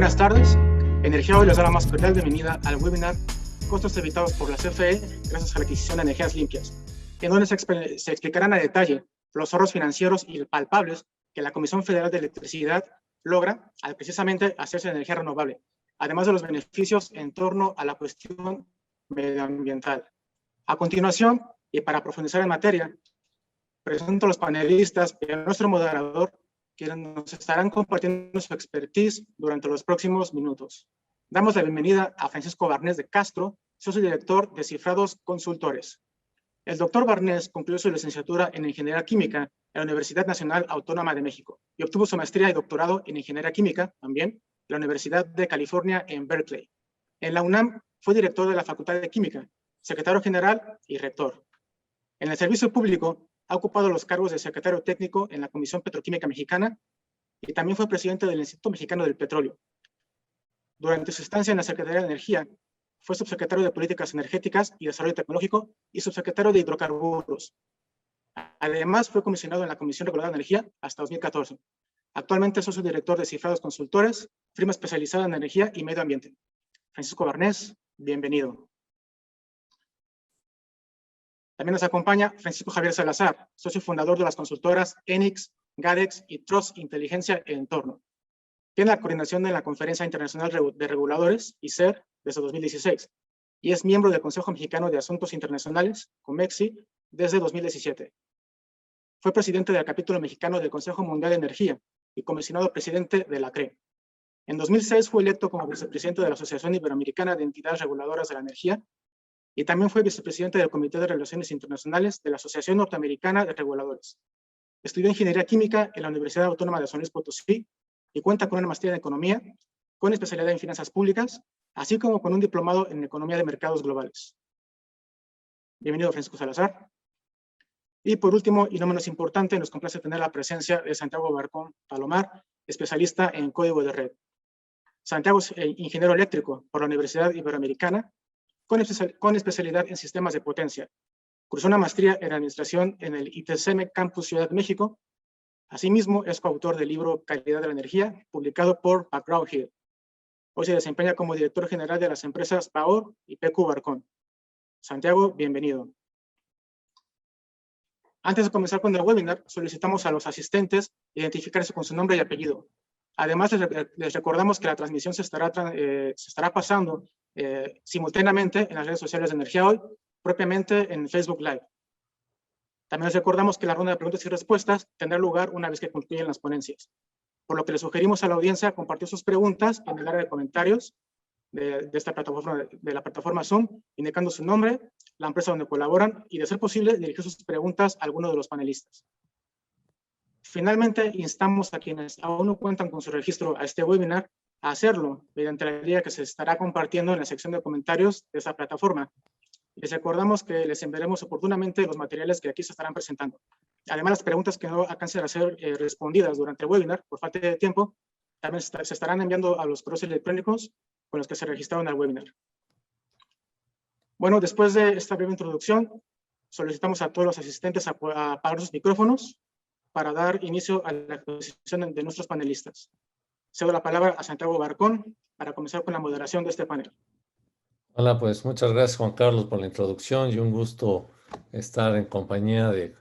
Buenas tardes. Energía Hoy les da la más cordial bienvenida al webinar Costos evitados por la CFE gracias a la adquisición de energías limpias, en donde se explicarán a detalle los ahorros financieros y palpables que la Comisión Federal de Electricidad logra al precisamente hacerse de energía renovable, además de los beneficios en torno a la cuestión medioambiental. A continuación, y para profundizar en materia, presento a los panelistas y a nuestro moderador, quienes nos estarán compartiendo su expertise durante los próximos minutos. Damos la bienvenida a Francisco Barnés de Castro, socio director de Cifrados Consultores. El doctor Barnés concluyó su licenciatura en Ingeniería Química en la Universidad Nacional Autónoma de México y obtuvo su maestría y doctorado en Ingeniería Química, también, en la Universidad de California en Berkeley. En la UNAM fue director de la Facultad de Química, secretario general y rector. En el servicio público ha ocupado los cargos de secretario técnico en la Comisión Petroquímica Mexicana y también fue presidente del Instituto Mexicano del Petróleo. Durante su estancia en la Secretaría de Energía, fue subsecretario de Políticas Energéticas y Desarrollo Tecnológico y subsecretario de Hidrocarburos. Además, fue comisionado en la Comisión Reguladora de Energía hasta 2014. Actualmente es socio director de Cifrados Consultores, firma especializada en energía y medio ambiente. Francisco Barnés, bienvenido. También nos acompaña Francisco Javier Salazar, socio fundador de las consultoras Enix, Gadex y Trust Inteligencia e Entorno. Tiene la coordinación de la Conferencia Internacional de Reguladores, ICER, desde 2016, y es miembro del Consejo Mexicano de Asuntos Internacionales, COMEXI, desde 2017. Fue presidente del capítulo mexicano del Consejo Mundial de Energía y comisionado presidente de la CRE. En 2006 fue electo como vicepresidente de la Asociación Iberoamericana de Entidades Reguladoras de la Energía y también fue vicepresidente del Comité de Relaciones Internacionales de la Asociación Norteamericana de Reguladores. Estudió Ingeniería Química en la Universidad Autónoma de San Luis Potosí y cuenta con una maestría en Economía, con especialidad en Finanzas Públicas, así como con un diplomado en Economía de Mercados Globales. Bienvenido, Francisco Salazar. Y por último, y no menos importante, nos complace tener la presencia de Santiago Barcón Palomar, especialista en Código de Red. Santiago es ingeniero eléctrico por la Universidad Iberoamericana, con especialidad en sistemas de potencia. Cursó una maestría en administración en el ITCM Campus Ciudad de México. Asimismo, es coautor del libro Calidad de la Energía, publicado por McGraw Hill. Hoy se desempeña como director general de las empresas PAOR y PQ Barcón. Santiago, bienvenido. Antes de comenzar con el webinar, solicitamos a los asistentes identificarse con su nombre y apellido. Además, les recordamos que la transmisión se estará pasando simultáneamente en las redes sociales de Energía Hoy, propiamente en Facebook Live. También les recordamos que la ronda de preguntas y respuestas tendrá lugar una vez que concluyan las ponencias, por lo que les sugerimos a la audiencia compartir sus preguntas en el área de comentarios de esta plataforma, de la plataforma Zoom, indicando su nombre, la empresa donde colaboran y, de ser posible, dirigir sus preguntas a alguno de los panelistas. Finalmente, instamos a quienes aún no cuentan con su registro a este webinar a hacerlo mediante la guía que se estará compartiendo en la sección de comentarios de esta plataforma. Les recordamos que les enviaremos oportunamente los materiales que aquí se estarán presentando. Además, las preguntas que no alcancen a ser respondidas durante el webinar por falta de tiempo, también se estarán enviando a los correos electrónicos con los que se registraron al webinar. Bueno, después de esta breve introducción, solicitamos a todos los asistentes a apagar sus micrófonos para dar inicio a la exposición de nuestros panelistas. Cedo la palabra a Santiago Barcón para comenzar con la moderación de este panel. Hola, pues muchas gracias, Juan Carlos, por la introducción y un gusto estar en compañía de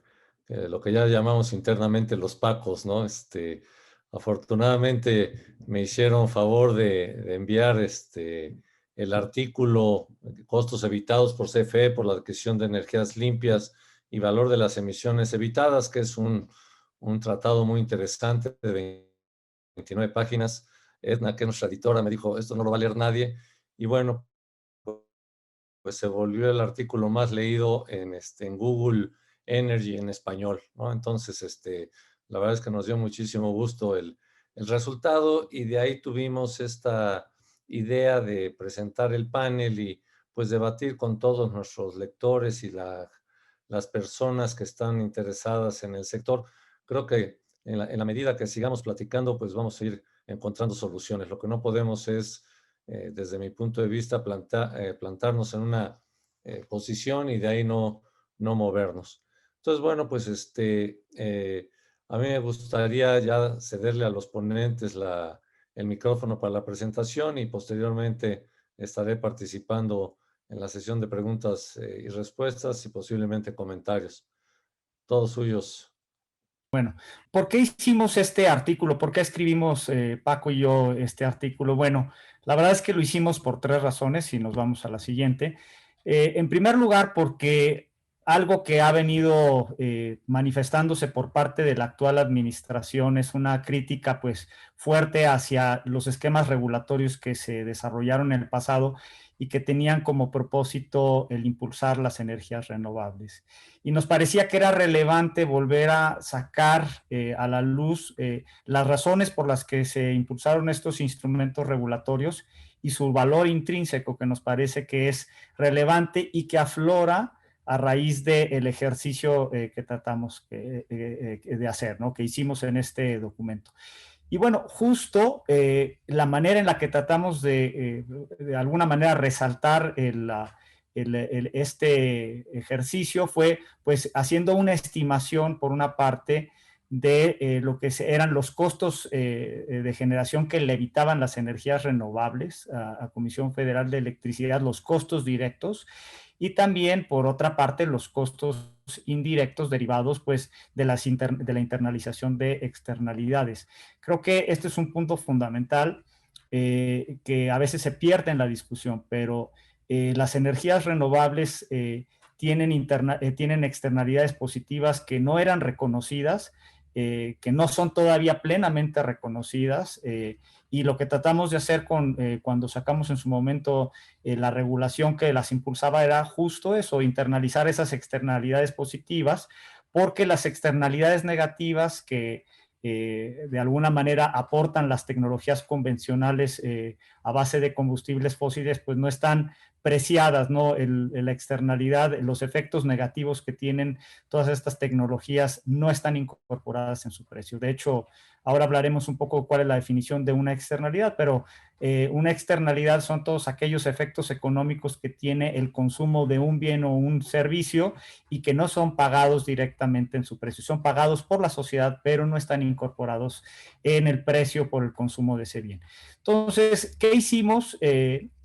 lo que ya llamamos internamente los Pacos, ¿no? Afortunadamente me hicieron favor de enviar el artículo Costos evitados por CFE por la adquisición de energías limpias y valor de las emisiones evitadas, que es un tratado muy interesante de 29 páginas. Edna, que es nuestra editora, me dijo, esto no lo va a leer nadie. Y bueno, pues se volvió el artículo más leído en Google Energy en español, ¿no? Entonces, la verdad es que nos dio muchísimo gusto el resultado y de ahí tuvimos esta idea de presentar el panel y pues debatir con todos nuestros lectores y las personas que están interesadas en el sector. Creo que en la medida que sigamos platicando, pues vamos a ir encontrando soluciones. Lo que no podemos es desde mi punto de vista, plantarnos en una posición y de ahí no movernos. Entonces, bueno, pues a mí me gustaría ya cederle a los ponentes el micrófono para la presentación y posteriormente estaré participando en la sesión de preguntas y respuestas y posiblemente comentarios. Todos suyos. Bueno, ¿por qué hicimos este artículo? ¿Por qué escribimos Paco y yo este artículo? Bueno, la verdad es que lo hicimos por tres razones y nos vamos a la siguiente. En primer lugar, porque algo que ha venido manifestándose por parte de la actual administración es una crítica pues fuerte hacia los esquemas regulatorios que se desarrollaron en el pasado y que tenían como propósito el impulsar las energías renovables. Y nos parecía que era relevante volver a sacar a la luz las razones por las que se impulsaron estos instrumentos regulatorios y su valor intrínseco, que nos parece que es relevante y que aflora a raíz del ejercicio que tratamos de hacer, ¿no? Que hicimos en este documento. Y bueno, justo la manera en la que tratamos de alguna manera resaltar este ejercicio fue pues haciendo una estimación por una parte de lo que eran los costos de generación que le evitaban las energías renovables a Comisión Federal de Electricidad, los costos directos, y también por otra parte los costos indirectos derivados pues de la internalización de externalidades. Creo que este es un punto fundamental que a veces se pierde en la discusión, pero las energías renovables tienen externalidades positivas que no eran reconocidas, que no son todavía plenamente reconocidas, y lo que tratamos de hacer cuando sacamos en su momento la regulación que las impulsaba era justo eso, internalizar esas externalidades positivas, porque las externalidades negativas que de alguna manera aportan las tecnologías convencionales a base de combustibles fósiles, pues no están preciadas, ¿no? La externalidad, los efectos negativos que tienen todas estas tecnologías no están incorporadas en su precio. De hecho, ahora hablaremos un poco cuál es la definición de una externalidad, pero una externalidad son todos aquellos efectos económicos que tiene el consumo de un bien o un servicio y que no son pagados directamente en su precio. Son pagados por la sociedad, pero no están incorporados en el precio por el consumo de ese bien. Entonces, ¿qué hicimos?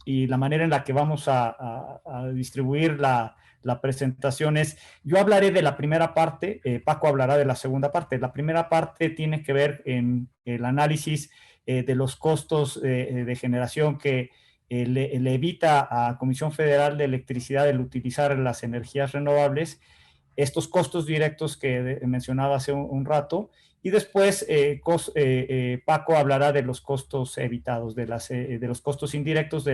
Y la manera en la que vamos a distribuir la presentación es, yo hablaré de la primera parte, Paco hablará de la segunda parte. La primera parte tiene que ver en el análisis de los costos de generación que le evita a Comisión Federal de Electricidad el utilizar las energías renovables, estos costos directos que mencionaba hace un rato, y después Paco hablará de los costos evitados, de los costos indirectos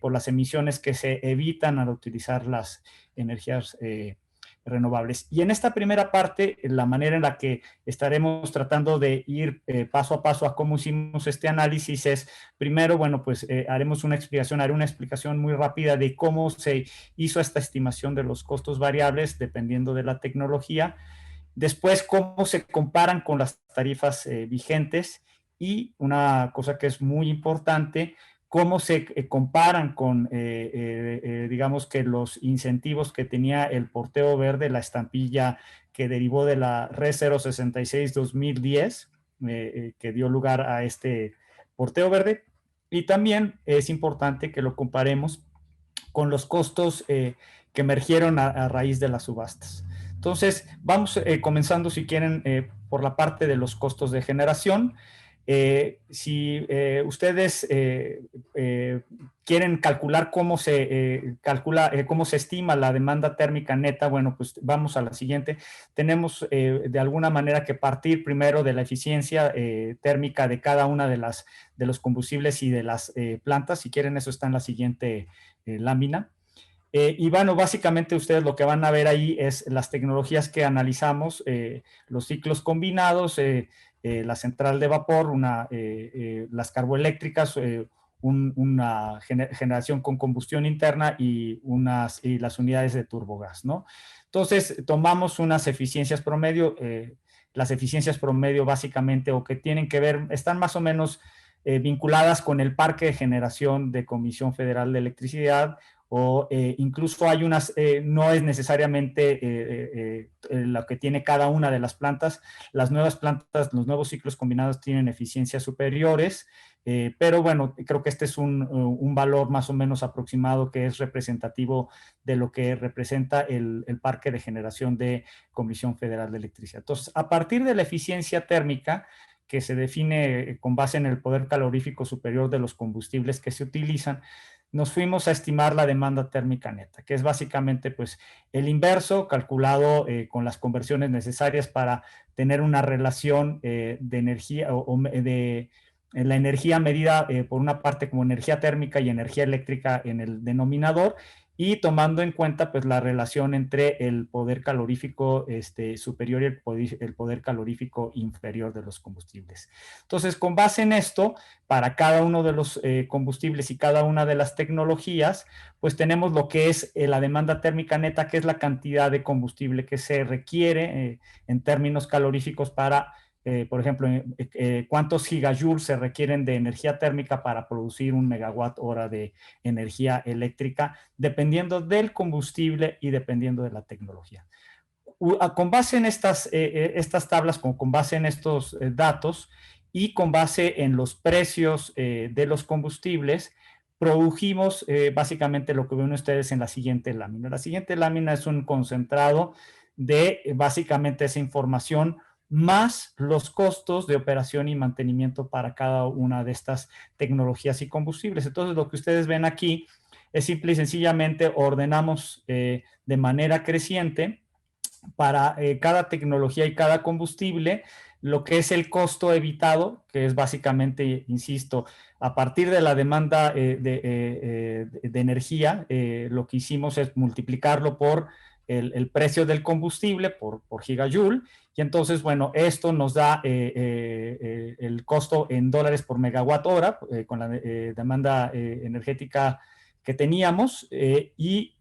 por las emisiones que se evitan al utilizar las energías renovables. Y en esta primera parte, la manera en la que estaremos tratando de ir paso a paso a cómo hicimos este análisis es, primero, bueno, pues haré una explicación muy rápida de cómo se hizo esta estimación de los costos variables dependiendo de la tecnología. Después, cómo se comparan con las tarifas vigentes, y una cosa que es muy importante, cómo se comparan con, digamos que los incentivos que tenía el porteo verde, la estampilla que derivó de la Red 066-2010, que dio lugar a este porteo verde. Y también es importante que lo comparemos con los costos que emergieron a raíz de las subastas. Entonces, vamos comenzando, si quieren, por la parte de los costos de generación. Si ustedes quieren calcular cómo se cómo se estima la demanda térmica neta, bueno, pues vamos a la siguiente. Tenemos de alguna manera que partir primero de la eficiencia térmica de cada una de los combustibles y de las plantas. Si quieren, eso está en la siguiente lámina. Y bueno, básicamente ustedes lo que van a ver ahí es las tecnologías que analizamos, los ciclos combinados, la central de vapor, las carboeléctricas, una generación con combustión interna y las unidades de turbogás, ¿no? Entonces, tomamos unas eficiencias promedio. Las eficiencias promedio básicamente, o que tienen que ver, están más o menos vinculadas con el parque de generación de Comisión Federal de Electricidad, o incluso hay unas, no es necesariamente lo que tiene cada una de las plantas. Las nuevas plantas, los nuevos ciclos combinados tienen eficiencias superiores, pero bueno, creo que este es un valor más o menos aproximado que es representativo de lo que representa el parque de generación de Comisión Federal de Electricidad. Entonces, a partir de la eficiencia térmica, que se define con base en el poder calorífico superior de los combustibles que se utilizan, nos fuimos a estimar la demanda térmica neta, que es básicamente pues el inverso calculado con las conversiones necesarias para tener una relación de energía o de la energía medida por una parte como energía térmica y energía eléctrica en el denominador, y tomando en cuenta pues la relación entre el poder calorífico superior y el poder calorífico inferior de los combustibles. Entonces, con base en esto, para cada uno de los combustibles y cada una de las tecnologías, pues tenemos lo que es la demanda térmica neta, que es la cantidad de combustible que se requiere en términos caloríficos para por ejemplo, cuántos gigajoules se requieren de energía térmica para producir un megawatt hora de energía eléctrica, dependiendo del combustible y dependiendo de la tecnología. Con base en estas tablas, con base en estos datos y con base en los precios de los combustibles, produjimos básicamente lo que ven ustedes en la siguiente lámina. La siguiente lámina es un concentrado de básicamente esa información más los costos de operación y mantenimiento para cada una de estas tecnologías y combustibles. Entonces, lo que ustedes ven aquí es simple y sencillamente ordenamos de manera creciente para cada tecnología y cada combustible lo que es el costo evitado, que es básicamente, insisto, a partir de la demanda de energía, lo que hicimos es multiplicarlo por el precio del combustible por gigajoule, y entonces, bueno, esto nos da el costo en dólares por megawatt hora con la demanda energética que teníamos, y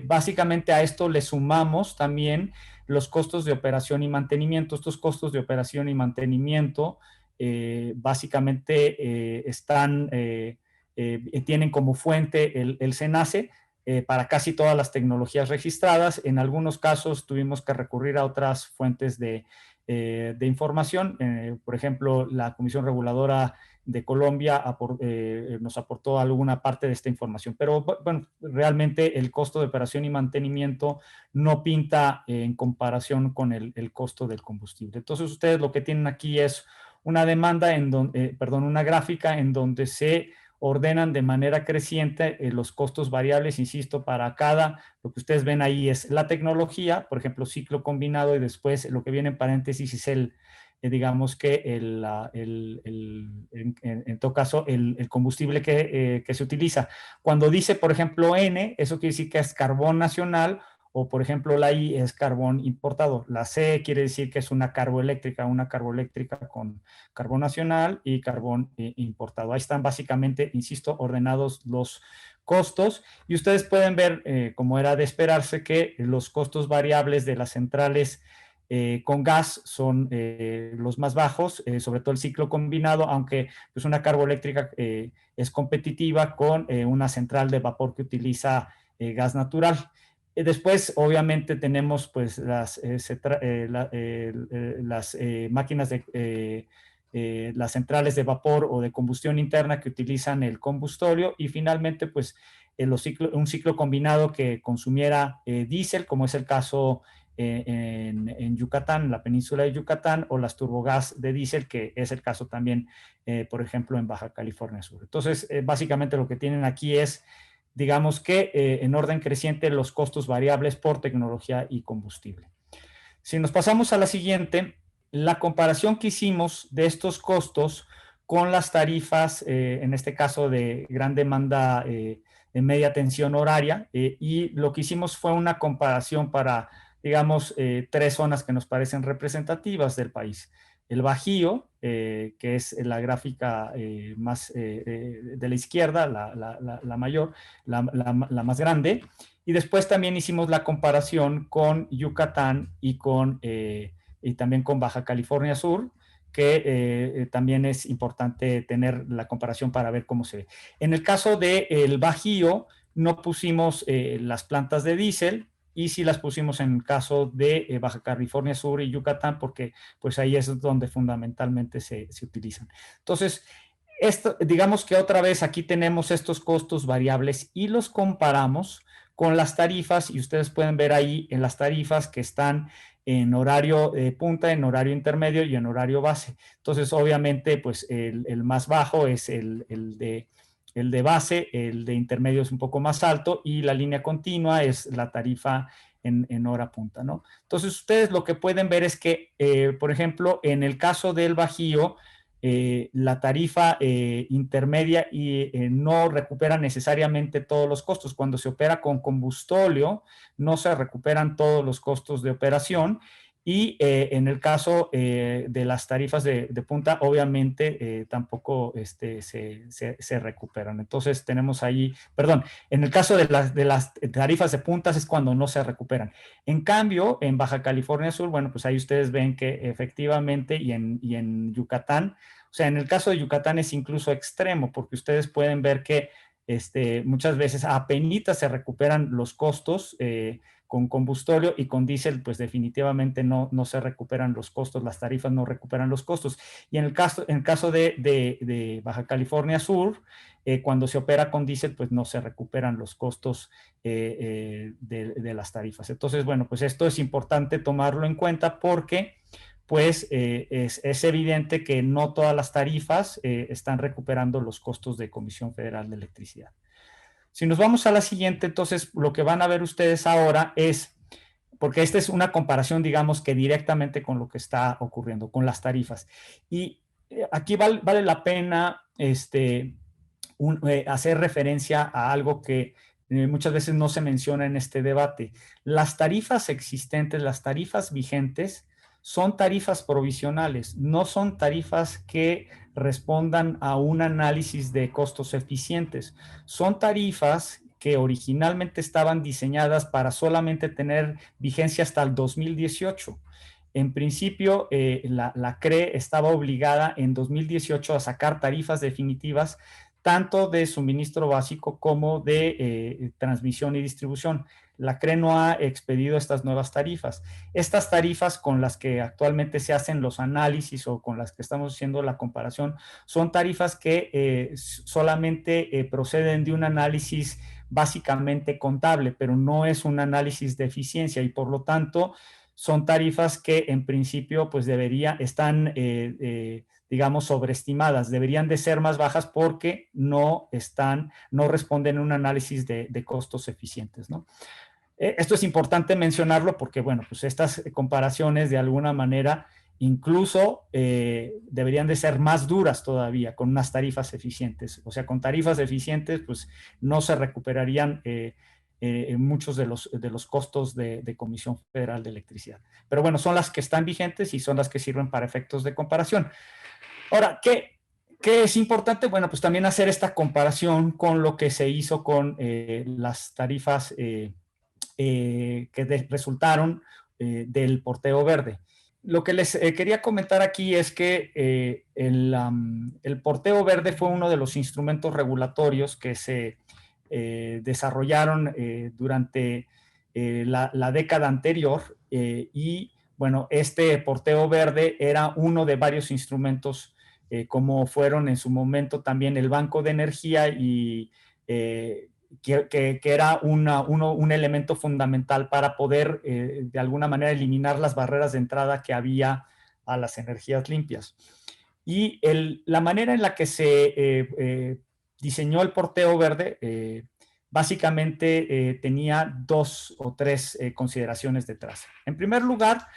básicamente a esto le sumamos también los costos de operación y mantenimiento. Estos costos de operación y mantenimiento básicamente tienen como fuente el SENACE para casi todas las tecnologías registradas. En algunos casos tuvimos que recurrir a otras fuentes de información. Por ejemplo, la Comisión Reguladora de Colombia nos aportó alguna parte de esta información. Pero bueno, realmente el costo de operación y mantenimiento no pinta en comparación con el costo del combustible. Entonces, ustedes lo que tienen aquí es una una gráfica en donde se ordenan de manera creciente los costos variables, insisto, para lo que ustedes ven ahí es la tecnología, por ejemplo, ciclo combinado, y después lo que viene en paréntesis es digamos que en todo caso, el combustible que se utiliza. Cuando dice, por ejemplo, N, eso quiere decir que es carbón nacional, o por ejemplo la I es carbón importado. La C quiere decir que es una carboeléctrica con carbón nacional y carbón importado. Ahí están básicamente, insisto, ordenados los costos, y ustedes pueden ver, como era de esperarse, que los costos variables de las centrales con gas son los más bajos, sobre todo el ciclo combinado, aunque pues una carboeléctrica es competitiva con una central de vapor que utiliza gas natural. Después, obviamente, tenemos pues las máquinas las centrales de vapor o de combustión interna que utilizan el combustorio, y finalmente pues un ciclo combinado que consumiera diésel, como es el caso en Yucatán, en la península de Yucatán, o las turbogás de diésel, que es el caso también, por ejemplo, en Baja California Sur. Entonces, básicamente lo que tienen aquí es, digamos que en orden creciente, los costos variables por tecnología y combustible. Si nos pasamos a la siguiente, la comparación que hicimos de estos costos con las tarifas, en este caso de gran demanda en media tensión horaria, y lo que hicimos fue una comparación para, digamos, tres zonas que nos parecen representativas del país. El Bajío, que es la gráfica más de la izquierda, la mayor, la más grande, y después también hicimos la comparación con Yucatán y también con Baja California Sur, que también es importante tener la comparación para ver cómo se ve. En el caso del Bajío, no pusimos las plantas de diésel, y sí las pusimos en el caso de Baja California Sur y Yucatán, porque pues ahí es donde fundamentalmente se utilizan. Entonces, digamos que otra vez aquí tenemos estos costos variables y los comparamos con las tarifas, y ustedes pueden ver ahí en las tarifas que están en horario punta, en horario intermedio y en horario base. Entonces, obviamente, pues el más bajo es el de base, el de intermedio es un poco más alto, y la línea continua es la tarifa en hora punta, ¿no? Entonces, ustedes lo que pueden ver es que, por ejemplo, en el caso del Bajío, la tarifa intermedia y no recupera necesariamente todos los costos. Cuando se opera con combustóleo, no se recuperan todos los costos de operación, y en el caso de las tarifas de punta, obviamente tampoco se recuperan. Entonces tenemos ahí, perdón, en el caso de las tarifas de puntas es cuando no se recuperan. En cambio, en Baja California Sur, bueno, pues ahí ustedes ven que efectivamente, y en Yucatán, o sea, en el caso de Yucatán es incluso extremo, porque ustedes pueden ver que muchas veces apenitas se recuperan los costos con combustóleo, y con diésel pues definitivamente no se recuperan los costos, las tarifas no recuperan los costos. Y en el caso de Baja California Sur, cuando se opera con diésel pues no se recuperan los costos de las tarifas. Entonces, bueno, pues esto es importante tomarlo en cuenta, porque pues es evidente que no todas las tarifas están recuperando los costos de Comisión Federal de Electricidad. Si nos vamos a la siguiente, entonces lo que van a ver ustedes ahora es, porque esta es una comparación, digamos, que directamente con lo que está ocurriendo, con las tarifas. Y aquí vale la pena hacer referencia a algo que muchas veces no se menciona en este debate. Las tarifas existentes, las tarifas vigentes, son tarifas provisionales, no son tarifas que respondan a un análisis de costos eficientes. Son tarifas que originalmente estaban diseñadas para solamente tener vigencia hasta el 2018. En principio, la CRE estaba obligada en 2018 a sacar tarifas definitivas tanto de suministro básico como de transmisión y distribución. La CRE no ha expedido estas nuevas tarifas. Estas tarifas con las que actualmente se hacen los análisis, o con las que estamos haciendo la comparación, son tarifas que solamente proceden de un análisis básicamente contable, pero no es un análisis de eficiencia, y por lo tanto son tarifas que en principio pues están digamos, sobreestimadas. Deberían de ser más bajas porque no responden a un análisis de costos eficientes, ¿no? Esto es importante mencionarlo porque, bueno, pues estas comparaciones de alguna manera incluso deberían de ser más duras todavía con unas tarifas eficientes. O sea, con tarifas eficientes, pues no se recuperarían muchos de los costos de Comisión Federal de Electricidad. Pero bueno, son las que están vigentes y son las que sirven para efectos de comparación. Ahora, ¿qué es importante? Bueno, pues también hacer esta comparación con lo que se hizo con las tarifas que resultaron del porteo verde. Lo que les quería comentar aquí es que el porteo verde fue uno de los instrumentos regulatorios que se desarrollaron durante la década anterior, y bueno, este porteo verde era uno de varios instrumentos como fueron en su momento también el Banco de Energía, y que era un elemento fundamental para poder de alguna manera eliminar las barreras de entrada que había a las energías limpias. Y la manera en la que se diseñó el porteo verde básicamente tenía 2 o 3 consideraciones detrás. En primer lugar,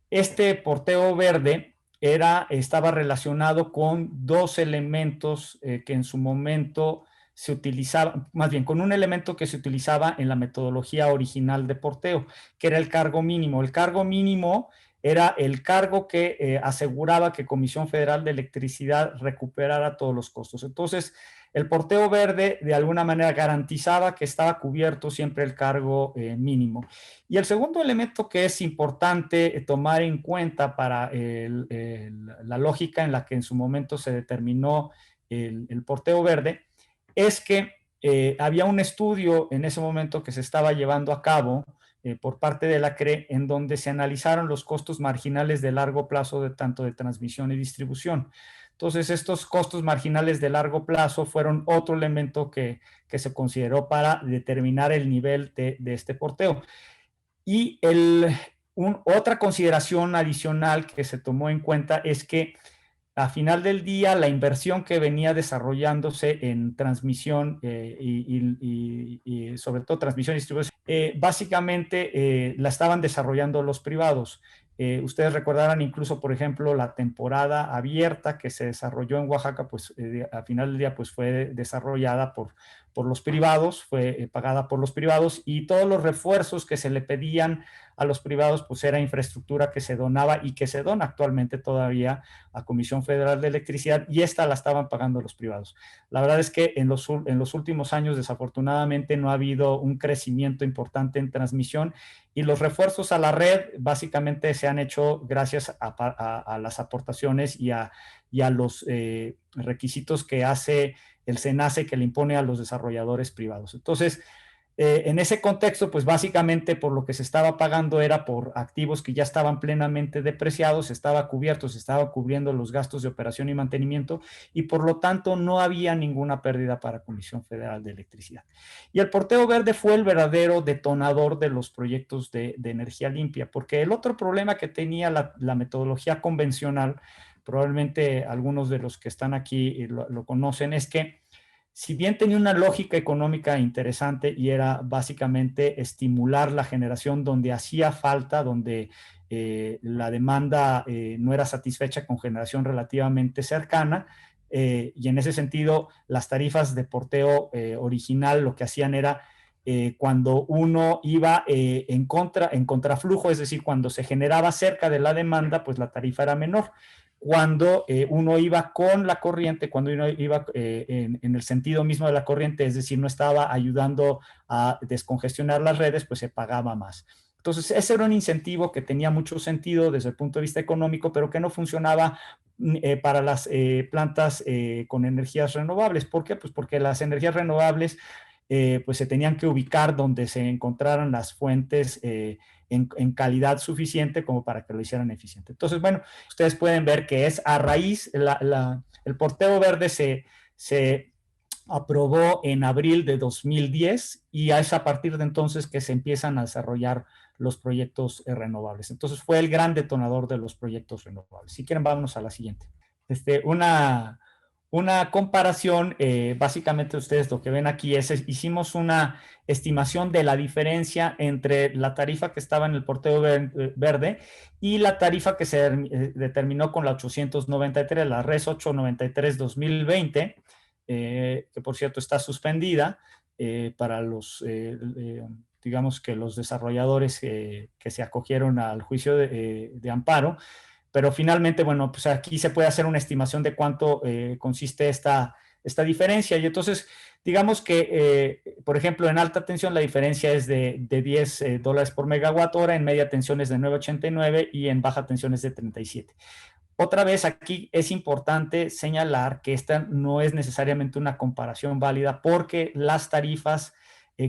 este porteo verde estaba relacionado con 2 elementos que en su momento se utilizaba, más bien con un elemento que se utilizaba en la metodología original de porteo, que era el cargo mínimo. El cargo mínimo era el cargo que aseguraba que Comisión Federal de Electricidad recuperara todos los costos. Entonces, el porteo verde de alguna manera garantizaba que estaba cubierto siempre el cargo mínimo. Y el segundo elemento que es importante tomar en cuenta para la lógica en la que en su momento se determinó el porteo verde es que había un estudio en ese momento que se estaba llevando a cabo por parte de la CRE, en donde se analizaron los costos marginales de largo plazo de tanto de transmisión y distribución. Entonces, estos costos marginales de largo plazo fueron otro elemento que se consideró para determinar el nivel de este porteo. Y otra consideración adicional que se tomó en cuenta es que a final del día, la inversión que venía desarrollándose en transmisión y sobre todo transmisión y distribución, básicamente la estaban desarrollando los privados. Ustedes recordarán incluso, por ejemplo, la temporada abierta que se desarrolló en Oaxaca, pues a final del día pues, fue desarrollada por los privados, fue pagada por los privados, y todos los refuerzos que se le pedían a los privados, pues era infraestructura que se donaba y que se dona actualmente todavía a Comisión Federal de Electricidad, y esta la estaban pagando los privados. La verdad es que en los últimos años, desafortunadamente, no ha habido un crecimiento importante en transmisión, y los refuerzos a la red básicamente se han hecho gracias a las aportaciones y a los requisitos que hace el SENACE, que le impone a los desarrolladores privados. Entonces, en ese contexto, pues básicamente por lo que se estaba pagando era por activos que ya estaban plenamente depreciados, estaba cubierto, se estaba cubriendo los gastos de operación y mantenimiento, y por lo tanto no había ninguna pérdida para Comisión Federal de Electricidad. Y el porteo verde fue el verdadero detonador de los proyectos de energía limpia, porque el otro problema que tenía la metodología convencional, probablemente algunos de los que están aquí lo conocen, es que si bien tenía una lógica económica interesante y era básicamente estimular la generación donde hacía falta, donde la demanda no era satisfecha con generación relativamente cercana, y en ese sentido las tarifas de porteo original lo que hacían era cuando uno iba en contraflujo, es decir, cuando se generaba cerca de la demanda, pues la tarifa era menor. Cuando uno iba con la corriente, cuando uno iba en el sentido mismo de la corriente, es decir, no estaba ayudando a descongestionar las redes, pues se pagaba más. Entonces, ese era un incentivo que tenía mucho sentido desde el punto de vista económico, pero que no funcionaba para las plantas con energías renovables. ¿Por qué? Pues porque las energías renovables pues se tenían que ubicar donde se encontraran las fuentes en calidad suficiente como para que lo hicieran eficiente. Entonces, bueno, ustedes pueden ver que es a raíz, el porteo verde se aprobó en abril de 2010 y es a partir de entonces que se empiezan a desarrollar los proyectos renovables. Entonces fue el gran detonador de los proyectos renovables. Si quieren, vámonos a la siguiente. Una comparación, básicamente ustedes lo que ven aquí es, hicimos una estimación de la diferencia entre la tarifa que estaba en el porteo verde y la tarifa que se determinó con la 893, la RES 893-2020, que por cierto está suspendida para los, digamos que los desarrolladores que se acogieron al juicio de amparo. Pero finalmente, bueno, pues aquí se puede hacer una estimación de cuánto consiste esta diferencia. Y entonces, digamos que, por ejemplo, en alta tensión la diferencia es de $10 por megawatt hora, en media tensión es de 9.89 y en baja tensión es de 37. Otra vez, aquí es importante señalar que esta no es necesariamente una comparación válida porque las tarifas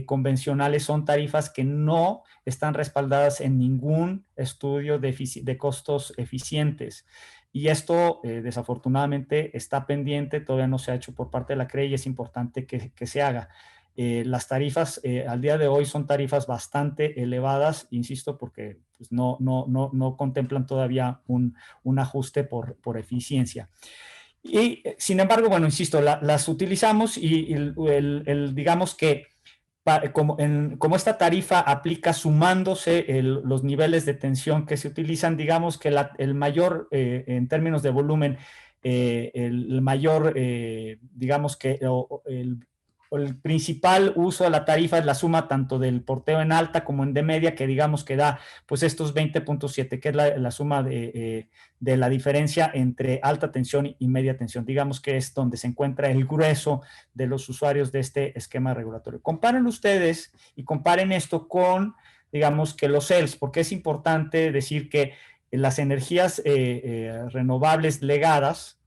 convencionales son tarifas que no están respaldadas en ningún estudio de costos eficientes. Y esto, desafortunadamente, está pendiente, todavía no se ha hecho por parte de la CRE y es importante que se haga. Las tarifas al día de hoy son tarifas bastante elevadas, insisto, porque pues, no contemplan todavía un ajuste por eficiencia. Y, sin embargo, bueno, insisto, las utilizamos y digamos que como esta tarifa aplica sumándose los niveles de tensión que se utilizan, digamos que el mayor, en términos de volumen, el mayor, digamos que el principal uso de la tarifa es la suma tanto del porteo en alta como en de media, que digamos que da pues estos 20.7, que es la suma de la diferencia entre alta tensión y media tensión. Digamos que es donde se encuentra el grueso de los usuarios de este esquema regulatorio. Comparen ustedes y comparen esto con, digamos, que los CELS, porque es importante decir que las energías renovables legadas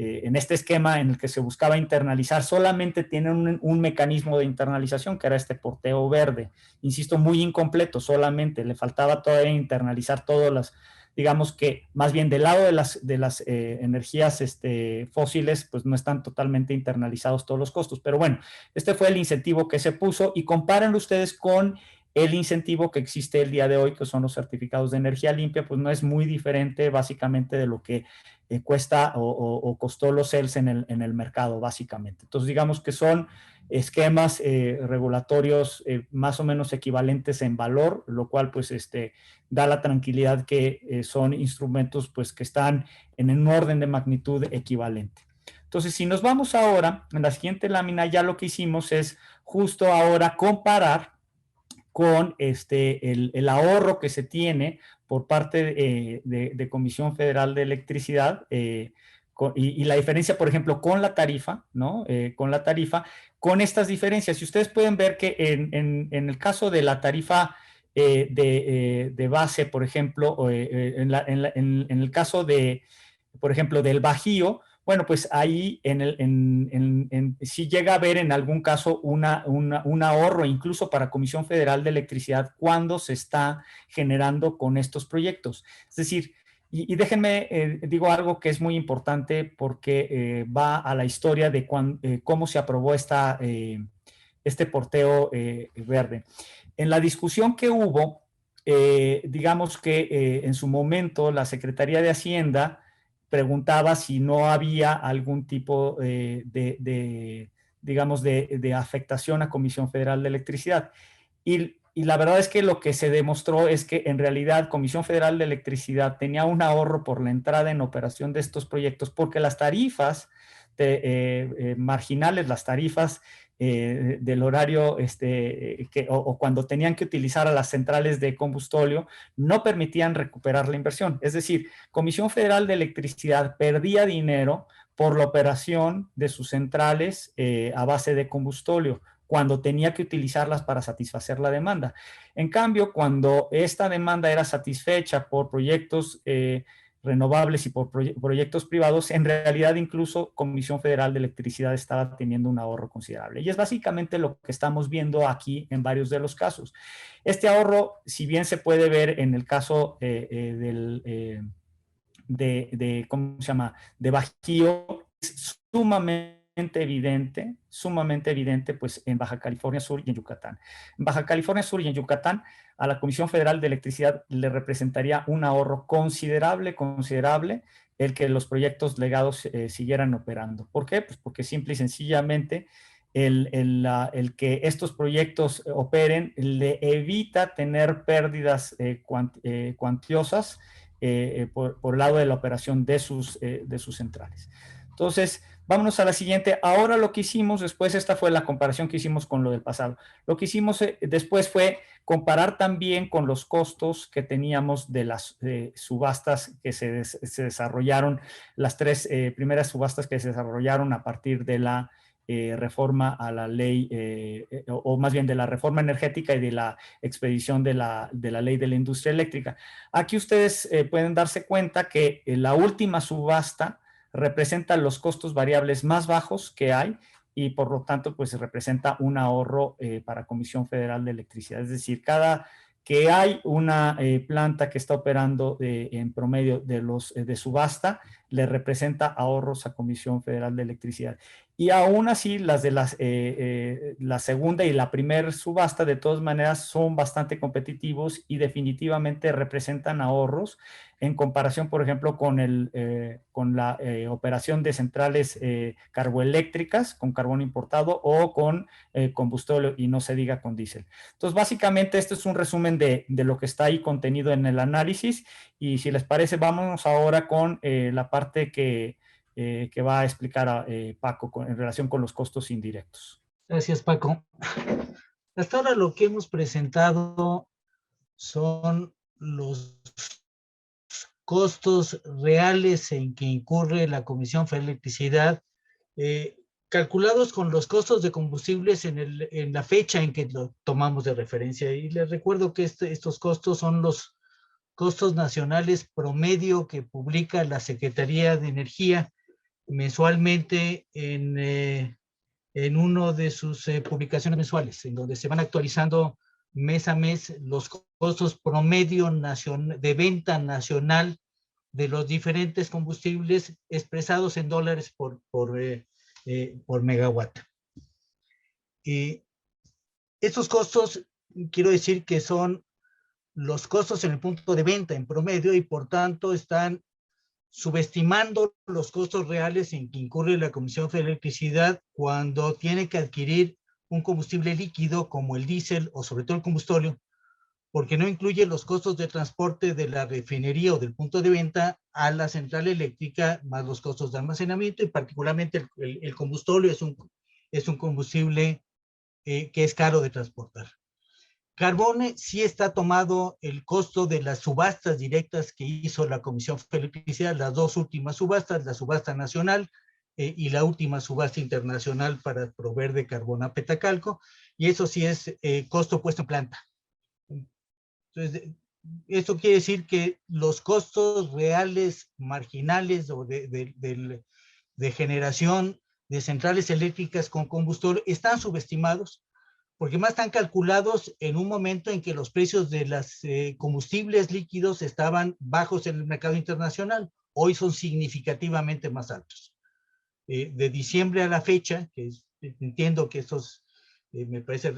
en este esquema en el que se buscaba internalizar, solamente tienen un mecanismo de internalización, que era este porteo verde. Insisto, muy incompleto, solamente le faltaba todavía internalizar todas las, digamos que más bien del lado de las energías fósiles, pues no están totalmente internalizados todos los costos. Pero bueno, este fue el incentivo que se puso, y compárenlo ustedes con el incentivo que existe el día de hoy, que son los certificados de energía limpia, pues no es muy diferente básicamente de lo que cuesta o costó los CELS en el mercado, básicamente. Entonces, digamos que son esquemas regulatorios más o menos equivalentes en valor, lo cual pues da la tranquilidad que son instrumentos pues que están en un orden de magnitud equivalente. Entonces, si nos vamos ahora, en la siguiente lámina, ya lo que hicimos es justo ahora comparar con el ahorro que se tiene por parte de Comisión Federal de Electricidad y la diferencia, por ejemplo, con la tarifa, ¿no? Con la tarifa, con estas diferencias. Y ustedes pueden ver que en el caso de la tarifa de base, por ejemplo, en el caso de, por ejemplo, del Bajío, bueno, pues ahí sí llega a haber en algún caso un ahorro, incluso para Comisión Federal de Electricidad, cuando se está generando con estos proyectos. Es decir, y déjenme, digo algo que es muy importante porque va a la historia de cómo se aprobó este porteo verde. En la discusión que hubo, digamos que en su momento la Secretaría de Hacienda preguntaba si no había algún tipo digamos, de afectación a Comisión Federal de Electricidad. Y la verdad es que lo que se demostró es que en realidad Comisión Federal de Electricidad tenía un ahorro por la entrada en operación de estos proyectos, porque las tarifas marginales, las tarifas del horario o cuando tenían que utilizar a las centrales de combustóleo, no permitían recuperar la inversión. Es decir, Comisión Federal de Electricidad perdía dinero por la operación de sus centrales a base de combustóleo, cuando tenía que utilizarlas para satisfacer la demanda. En cambio, cuando esta demanda era satisfecha por proyectos renovables y por proyectos privados, en realidad incluso Comisión Federal de Electricidad estaba teniendo un ahorro considerable. Y es básicamente lo que estamos viendo aquí en varios de los casos. Este ahorro, si bien se puede ver en el caso ¿cómo se llama?, de Bajío, es sumamente evidente, pues en Baja California Sur y en Yucatán. En Baja California Sur y en Yucatán, a la Comisión Federal de Electricidad le representaría un ahorro considerable el que los proyectos legados siguieran operando. ¿Por qué? Pues porque simple y sencillamente el que estos proyectos operen le evita tener pérdidas cuantiosas por el lado de la operación de sus centrales. Entonces, vámonos a la siguiente. Ahora lo que hicimos después, esta fue la comparación que hicimos con lo del pasado. Lo que hicimos después fue comparar también con los costos que teníamos de las subastas que se desarrollaron, las tres primeras subastas que se desarrollaron a partir de la reforma a la ley, o más bien de la reforma energética y de la expedición de la ley de la industria eléctrica. Aquí ustedes pueden darse cuenta que la última subasta representa los costos variables más bajos que hay y por lo tanto pues representa un ahorro para Comisión Federal de Electricidad. Es decir, cada que hay una planta que está operando en promedio de subasta, le representa ahorros a Comisión Federal de Electricidad. Y aún así, las de la segunda y la primera subasta, de todas maneras, son bastante competitivos y definitivamente representan ahorros en comparación, por ejemplo, con la operación de centrales carboeléctricas con carbón importado o con combustible, y no se diga con diésel. Entonces, básicamente, este es un resumen de lo que está ahí contenido en el análisis. Y si les parece, vámonos ahora con la parte que va a explicar Paco en relación con los costos indirectos. Gracias, Paco. Hasta ahora lo que hemos presentado son los costos reales en que incurre la Comisión Federal de Electricidad, calculados con los costos de combustibles en la fecha en que lo tomamos de referencia. Y les recuerdo que estos costos son los costos nacionales promedio que publica la Secretaría de Energía mensualmente en uno de sus publicaciones mensuales, en donde se van actualizando mes a mes los costos promedio de venta nacional de los diferentes combustibles expresados en dólares por megawatt. Estos costos, quiero decir que son los costos en el punto de venta en promedio y por tanto están subestimando los costos reales en que incurre la Comisión Federal de Electricidad cuando tiene que adquirir un combustible líquido como el diésel o sobre todo el combustóleo, porque no incluye los costos de transporte de la refinería o del punto de venta a la central eléctrica, más los costos de almacenamiento, y particularmente el combustóleo es un combustible que es caro de transportar. Carbone sí está tomado el costo de las subastas directas que hizo la Comisión Federal de Electricidad, las dos últimas subastas, la subasta nacional y la última subasta internacional para proveer de carbón a Petacalco, y eso sí es costo puesto en planta. Entonces, esto quiere decir que los costos reales marginales o de generación de centrales eléctricas con combustible están subestimados, porque más están calculados en un momento en que los precios de los combustibles líquidos estaban bajos en el mercado internacional. Hoy son significativamente más altos. De diciembre a la fecha, que entiendo que estos, me parece,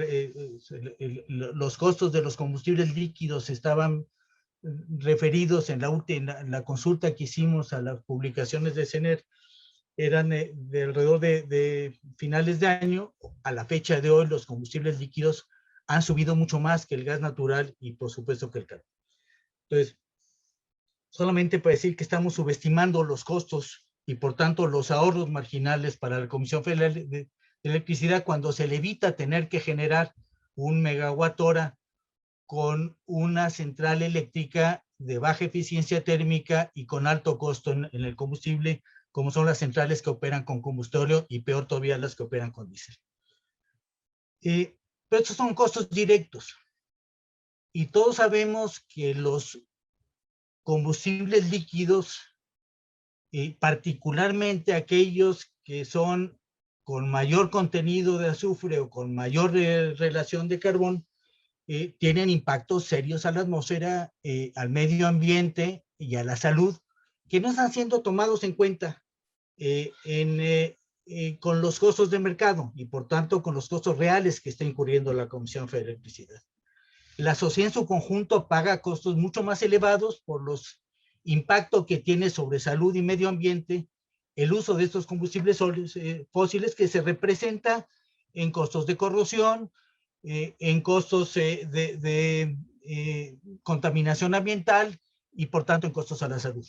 los costos de los combustibles líquidos estaban referidos en la consulta que hicimos a las publicaciones de CENER, eran de alrededor de finales de año. A la fecha de hoy los combustibles líquidos han subido mucho más que el gas natural y por supuesto que el carbón. Entonces, solamente para decir que estamos subestimando los costos y por tanto los ahorros marginales para la Comisión Federal de Electricidad cuando se le evita tener que generar un megawatt hora con una central eléctrica de baja eficiencia térmica y con alto costo en el combustible, como son las centrales que operan con combustóleo y peor todavía las que operan con diésel. Pero estos son costos directos. Y todos sabemos que los combustibles líquidos, particularmente aquellos que son con mayor contenido de azufre o con mayor relación de carbón, tienen impactos serios a la atmósfera, al medio ambiente y a la salud, que no están siendo tomados en cuenta con los costos de mercado y por tanto con los costos reales que está incurriendo la Comisión Federal de Electricidad. La sociedad en su conjunto paga costos mucho más elevados por los impactos que tiene sobre salud y medio ambiente el uso de estos combustibles fósiles, que se representa en costos de corrosión, en costos de contaminación ambiental y por tanto en costos a la salud.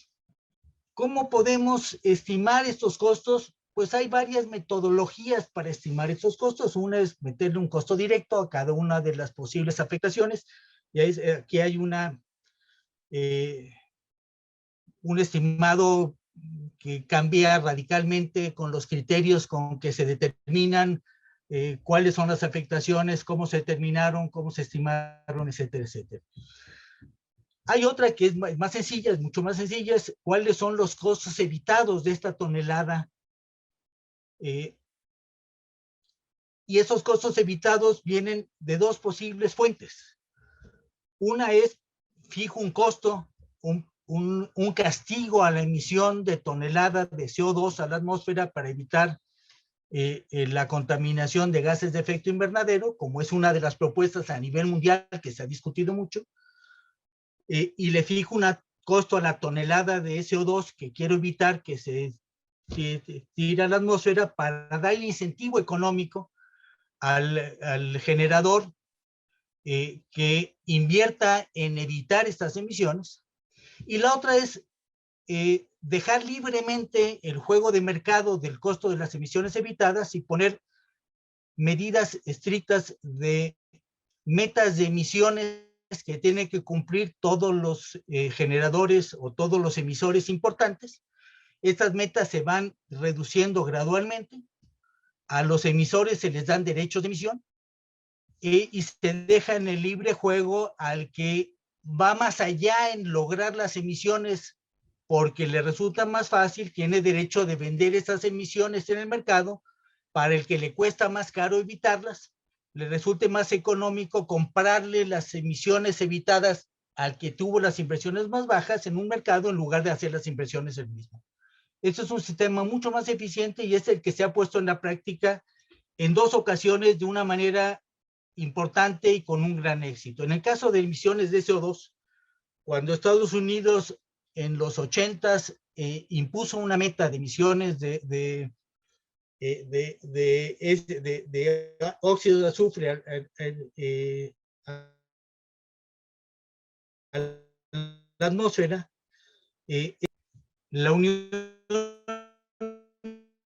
¿Cómo podemos estimar estos costos? Pues hay varias metodologías para estimar estos costos. Una es meterle un costo directo a cada una de las posibles afectaciones. Y aquí hay un estimado que cambia radicalmente con los criterios con que se determinan cuáles son las afectaciones, cómo se determinaron, cómo se estimaron, etcétera, etcétera. Hay otra que es más sencilla, es mucho más sencilla, es cuáles son los costos evitados de esta tonelada. Y esos costos evitados vienen de dos posibles fuentes. Una es, fijo un costo, un castigo a la emisión de toneladas de CO2 a la atmósfera para evitar la contaminación de gases de efecto invernadero, como es una de las propuestas a nivel mundial que se ha discutido mucho. Y le fijo un costo a la tonelada de CO2 que quiero evitar que se tire a la atmósfera para dar el incentivo económico al generador que invierta en evitar estas emisiones. Y la otra es dejar libremente el juego de mercado del costo de las emisiones evitadas y poner medidas estrictas de metas de emisiones que tienen que cumplir todos los generadores o todos los emisores importantes. Estas metas se van reduciendo gradualmente. A los emisores se les dan derechos de emisión y se deja en el libre juego al que va más allá en lograr las emisiones porque le resulta más fácil, tiene derecho de vender esas emisiones en el mercado, para el que le cuesta más caro evitarlas, le resulte más económico comprarle las emisiones evitadas al que tuvo las impresiones más bajas en un mercado en lugar de hacer las impresiones el mismo. Esto es un sistema mucho más eficiente y es el que se ha puesto en la práctica en 2 ocasiones de una manera importante y con un gran éxito. En el caso de emisiones de CO2, cuando Estados Unidos en los 80s impuso una meta de emisiones de óxido de azufre a la atmósfera, la Unión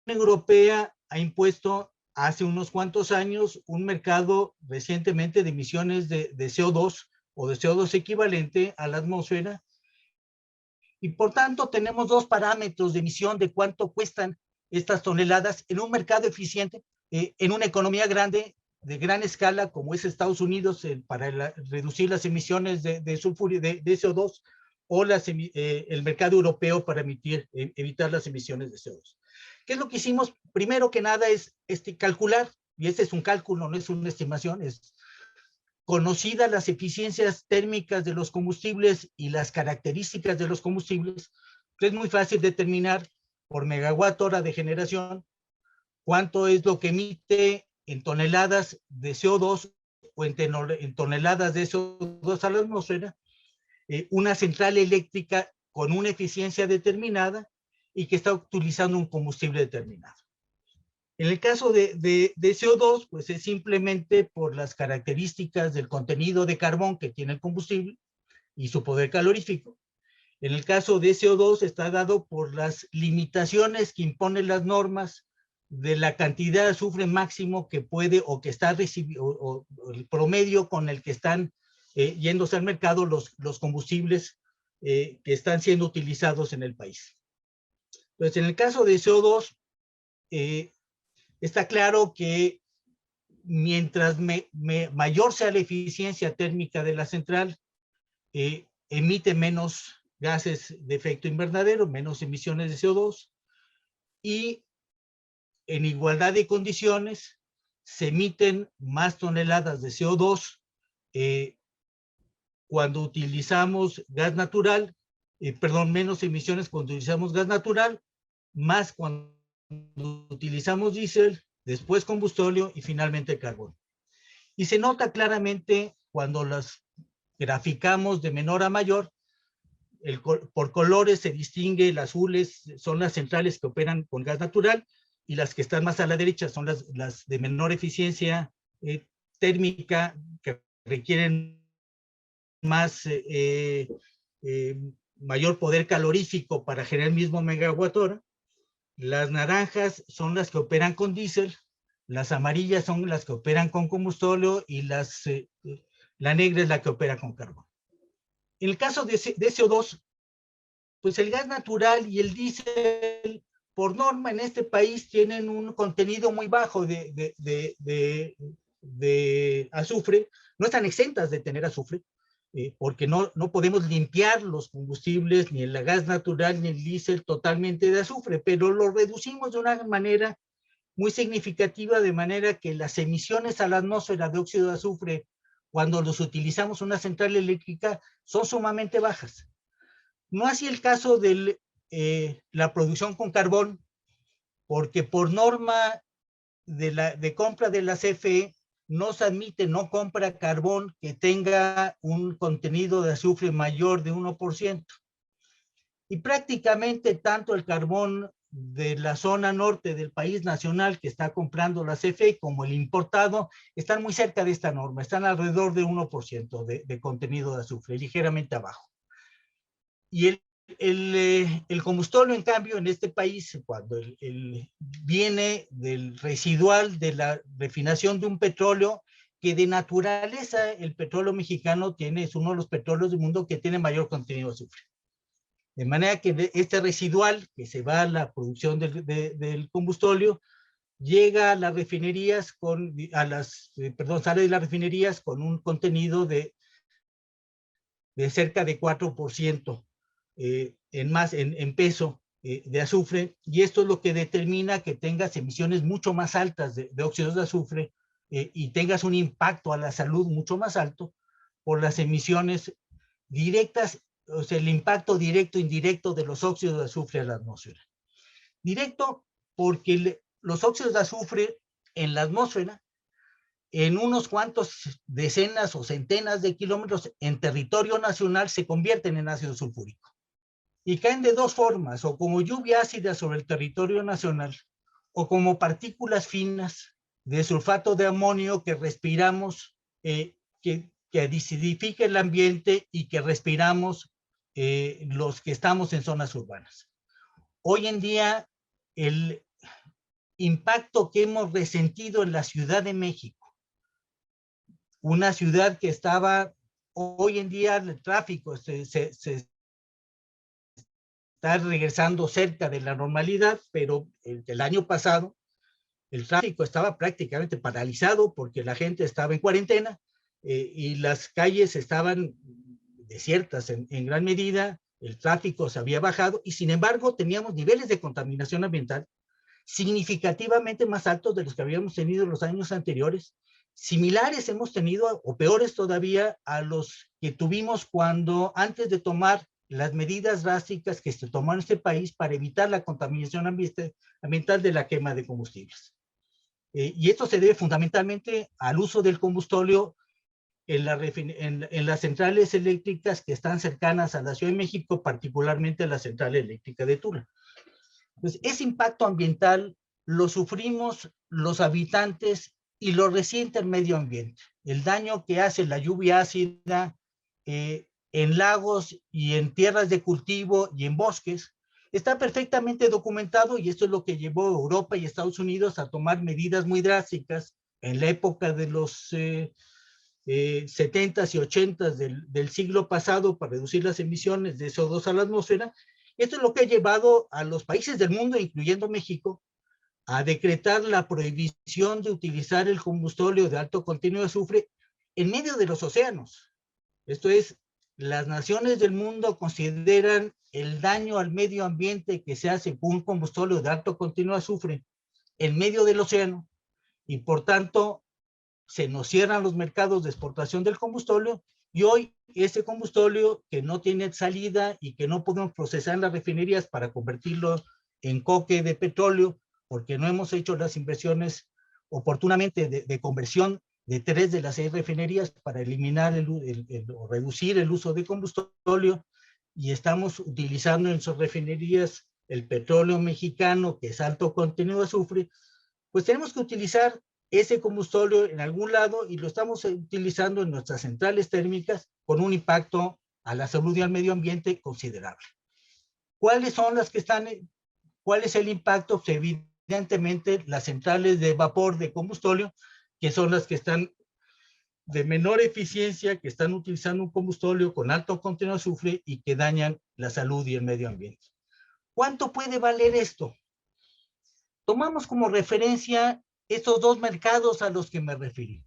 Europea ha impuesto hace unos cuantos años un mercado recientemente de emisiones de CO2 o de CO2 equivalente a la atmósfera, y por tanto tenemos 2 parámetros de emisión de cuánto cuestan estas toneladas en un mercado eficiente, en una economía grande, de gran escala, como es Estados Unidos, para reducir las emisiones de sulfuro de CO2, o el mercado europeo para evitar las emisiones de CO2. ¿Qué es lo que hicimos? Primero que nada es calcular, y este es un cálculo, no es una estimación, es conocidas las eficiencias térmicas de los combustibles y las características de los combustibles, es muy fácil determinar por megawatt hora de generación cuánto es lo que emite en toneladas de CO2 o en toneladas de CO2 a la atmósfera una central eléctrica con una eficiencia determinada y que está utilizando un combustible determinado. En el caso de CO2, pues es simplemente por las características del contenido de carbón que tiene el combustible y su poder calorífico. En el caso de CO2 está dado por las limitaciones que imponen las normas de la cantidad de azufre máximo que puede o que está recibiendo, o el promedio con el que están yéndose al mercado los combustibles que están siendo utilizados en el país. Entonces, en el caso de CO2, está claro que mientras mayor sea la eficiencia térmica de la central, emite menos gases de efecto invernadero, menos emisiones de CO2, y en igualdad de condiciones se emiten más toneladas de CO2 cuando utilizamos gas natural, menos emisiones cuando utilizamos gas natural, más cuando utilizamos diésel, después combustóleo y finalmente carbón. Y se nota claramente cuando las graficamos de menor a mayor, por colores se distingue, las azules son las centrales que operan con gas natural y las que están más a la derecha son las de menor eficiencia térmica que requieren más mayor poder calorífico para generar el mismo megawatt hora. Las naranjas son las que operan con diésel, las amarillas son las que operan con combustóleo y la negra es la que opera con carbón. En el caso de CO2, pues el gas natural y el diésel, por norma en este país, tienen un contenido muy bajo de azufre, no están exentas de tener azufre, porque no podemos limpiar los combustibles, ni el gas natural, ni el diésel totalmente de azufre, pero lo reducimos de una manera muy significativa, de manera que las emisiones a la atmósfera de óxido de azufre, cuando los utilizamos en una central eléctrica, son sumamente bajas. No así el caso de la producción con carbón, porque por norma de compra de la CFE, no se admite, no compra carbón que tenga un contenido de azufre mayor de 1%. Y prácticamente tanto el carbón de la zona norte del país nacional que está comprando la CFE como el importado están muy cerca de esta norma, están alrededor de 1% de contenido de azufre, ligeramente abajo. Y el combustóleo, en cambio, en este país, cuando viene del residual de la refinación de un petróleo, que de naturaleza el petróleo mexicano es uno de los petróleos del mundo que tiene mayor contenido de azufre. De manera que este residual que se va a la producción del combustóleo llega a las refinerías sale de las refinerías con un contenido de cerca de 4% en peso de azufre, y esto es lo que determina que tengas emisiones mucho más altas de óxidos de azufre y tengas un impacto a la salud mucho más alto por las emisiones directas, o sea, el impacto directo e indirecto de los óxidos de azufre a la atmósfera. Directo porque los óxidos de azufre en la atmósfera, en unos cuantos decenas o centenas de kilómetros en territorio nacional, se convierten en ácido sulfúrico. Y caen de dos formas, o como lluvia ácida sobre el territorio nacional, o como partículas finas de sulfato de amonio que respiramos, que acidifica el ambiente y que respiramos los que estamos en zonas urbanas. Hoy en día, el impacto que hemos resentido en la Ciudad de México, una ciudad que estaba, hoy en día el tráfico se está regresando cerca de la normalidad, pero el año pasado el tráfico estaba prácticamente paralizado porque la gente estaba en cuarentena y las calles estaban desiertas en gran medida, el tráfico se había bajado y sin embargo teníamos niveles de contaminación ambiental significativamente más altos de los que habíamos tenido en los años anteriores. Similares hemos tenido, o peores todavía, a los que tuvimos cuando, antes de tomar las medidas drásticas que se tomaron en este país para evitar la contaminación ambiental de la quema de combustibles. Y esto se debe fundamentalmente al uso del combustóleo en las centrales eléctricas que están cercanas a la Ciudad de México, particularmente a la central eléctrica de Tula. Entonces, ese impacto ambiental lo sufrimos los habitantes y lo resiente el medio ambiente. El daño que hace la lluvia ácida en lagos y en tierras de cultivo y en bosques está perfectamente documentado, y esto es lo que llevó a Europa y Estados Unidos a tomar medidas muy drásticas en la época de los 70s y 80s del siglo pasado para reducir las emisiones de CO2 a la atmósfera. Esto es lo que ha llevado a los países del mundo, incluyendo México, a decretar la prohibición de utilizar el combustóleo de alto contenido de azufre en medio de los océanos. Esto es, las naciones del mundo consideran el daño al medio ambiente que se hace con un combustóleo de alto contenido de azufre en medio del océano, y por tanto se nos cierran los mercados de exportación del combustóleo, y hoy ese combustóleo que no tiene salida y que no podemos procesar en las refinerías para convertirlo en coque de petróleo, porque no hemos hecho las inversiones oportunamente de conversión de 3 de las 6 refinerías para eliminar o reducir el uso de combustóleo, y estamos utilizando en sus refinerías el petróleo mexicano, que es alto contenido de azufre, pues tenemos que utilizar ese combustóleo en algún lado y lo estamos utilizando en nuestras centrales térmicas con un impacto a la salud y al medio ambiente considerable. ¿Cuáles son las que están? ¿Cuál es el impacto? Pues evidentemente las centrales de vapor de combustóleo, que son las que están de menor eficiencia, que están utilizando un combustóleo con alto contenido de azufre y que dañan la salud y el medio ambiente. ¿Cuánto puede valer esto? Tomamos como referencia estos dos mercados a los que me referí.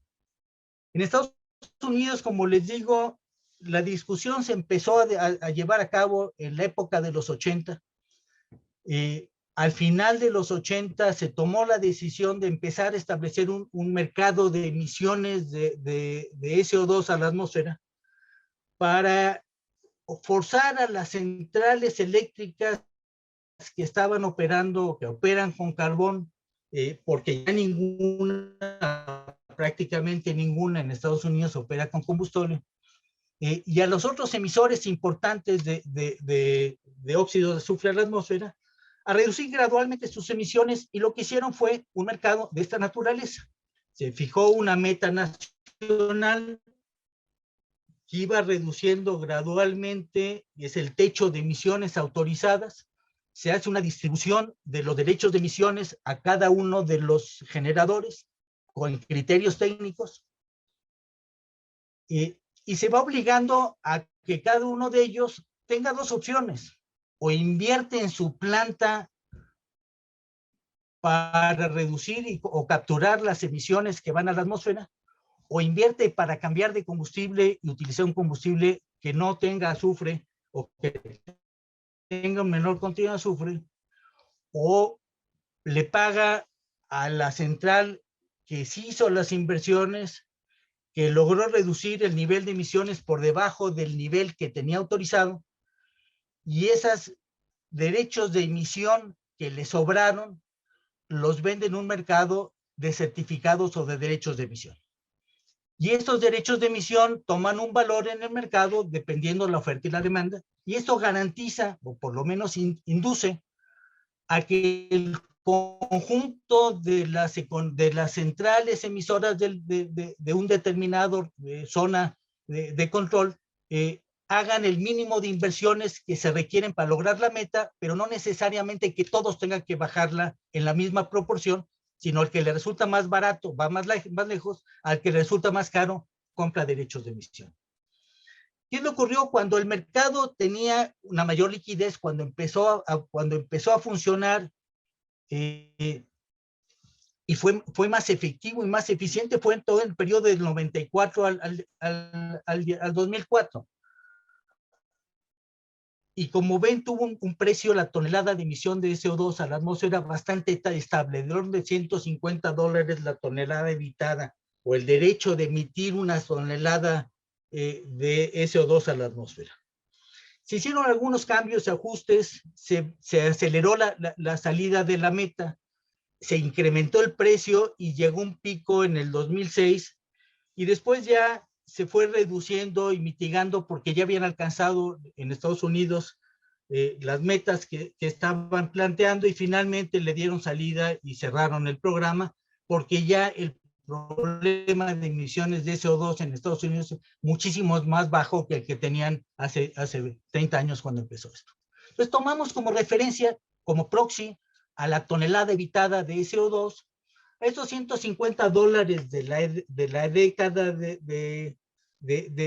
En Estados Unidos, como les digo, la discusión se empezó a llevar a cabo en la época de los 80. Al final de los 80 se tomó la decisión de empezar a establecer un mercado de emisiones de SO2 a la atmósfera para forzar a las centrales eléctricas que estaban operando, que operan con carbón, porque ya prácticamente ninguna en Estados Unidos opera con combustóleo, y a los otros emisores importantes de óxido de azufre a la atmósfera, a reducir gradualmente sus emisiones, y lo que hicieron fue un mercado de esta naturaleza. Se fijó una meta nacional que iba reduciendo gradualmente, y es el techo de emisiones autorizadas. Se hace una distribución de los derechos de emisiones a cada uno de los generadores con criterios técnicos, y se va obligando a que cada uno de ellos tenga dos opciones: o invierte en su planta para reducir o capturar las emisiones que van a la atmósfera, o invierte para cambiar de combustible y utilizar un combustible que no tenga azufre o que tenga un menor contenido de azufre, o le paga a la central que sí hizo las inversiones, que logró reducir el nivel de emisiones por debajo del nivel que tenía autorizado, y esos derechos de emisión que le sobraron los vende en un mercado de certificados o de derechos de emisión. Y estos derechos de emisión toman un valor en el mercado dependiendo de la oferta y la demanda, y esto garantiza, o por lo menos induce, a que el conjunto de las centrales emisoras de un determinado zona de control hagan el mínimo de inversiones que se requieren para lograr la meta, pero no necesariamente que todos tengan que bajarla en la misma proporción, sino al que le resulta más barato va más lejos, al que le resulta más caro compra derechos de emisión. ¿Qué le ocurrió cuando el mercado tenía una mayor liquidez, cuando empezó a funcionar y fue más efectivo y más eficiente? Fue en todo el periodo del 94 al 2004. Y como ven, tuvo un precio, la tonelada de emisión de CO2 a la atmósfera bastante estable, de orden de $150 la tonelada evitada, o el derecho de emitir una tonelada de CO2 a la atmósfera. Se hicieron algunos cambios, ajustes, se aceleró la salida de la meta, se incrementó el precio y llegó un pico en el 2006, y después ya se fue reduciendo y mitigando porque ya habían alcanzado en Estados Unidos las metas que estaban planteando, y finalmente le dieron salida y cerraron el programa porque ya el problema de emisiones de CO2 en Estados Unidos es muchísimo más bajo que el que tenían hace 30 años cuando empezó esto. Entonces tomamos como referencia, como proxy, a la tonelada evitada de CO2, estos $150 de la década de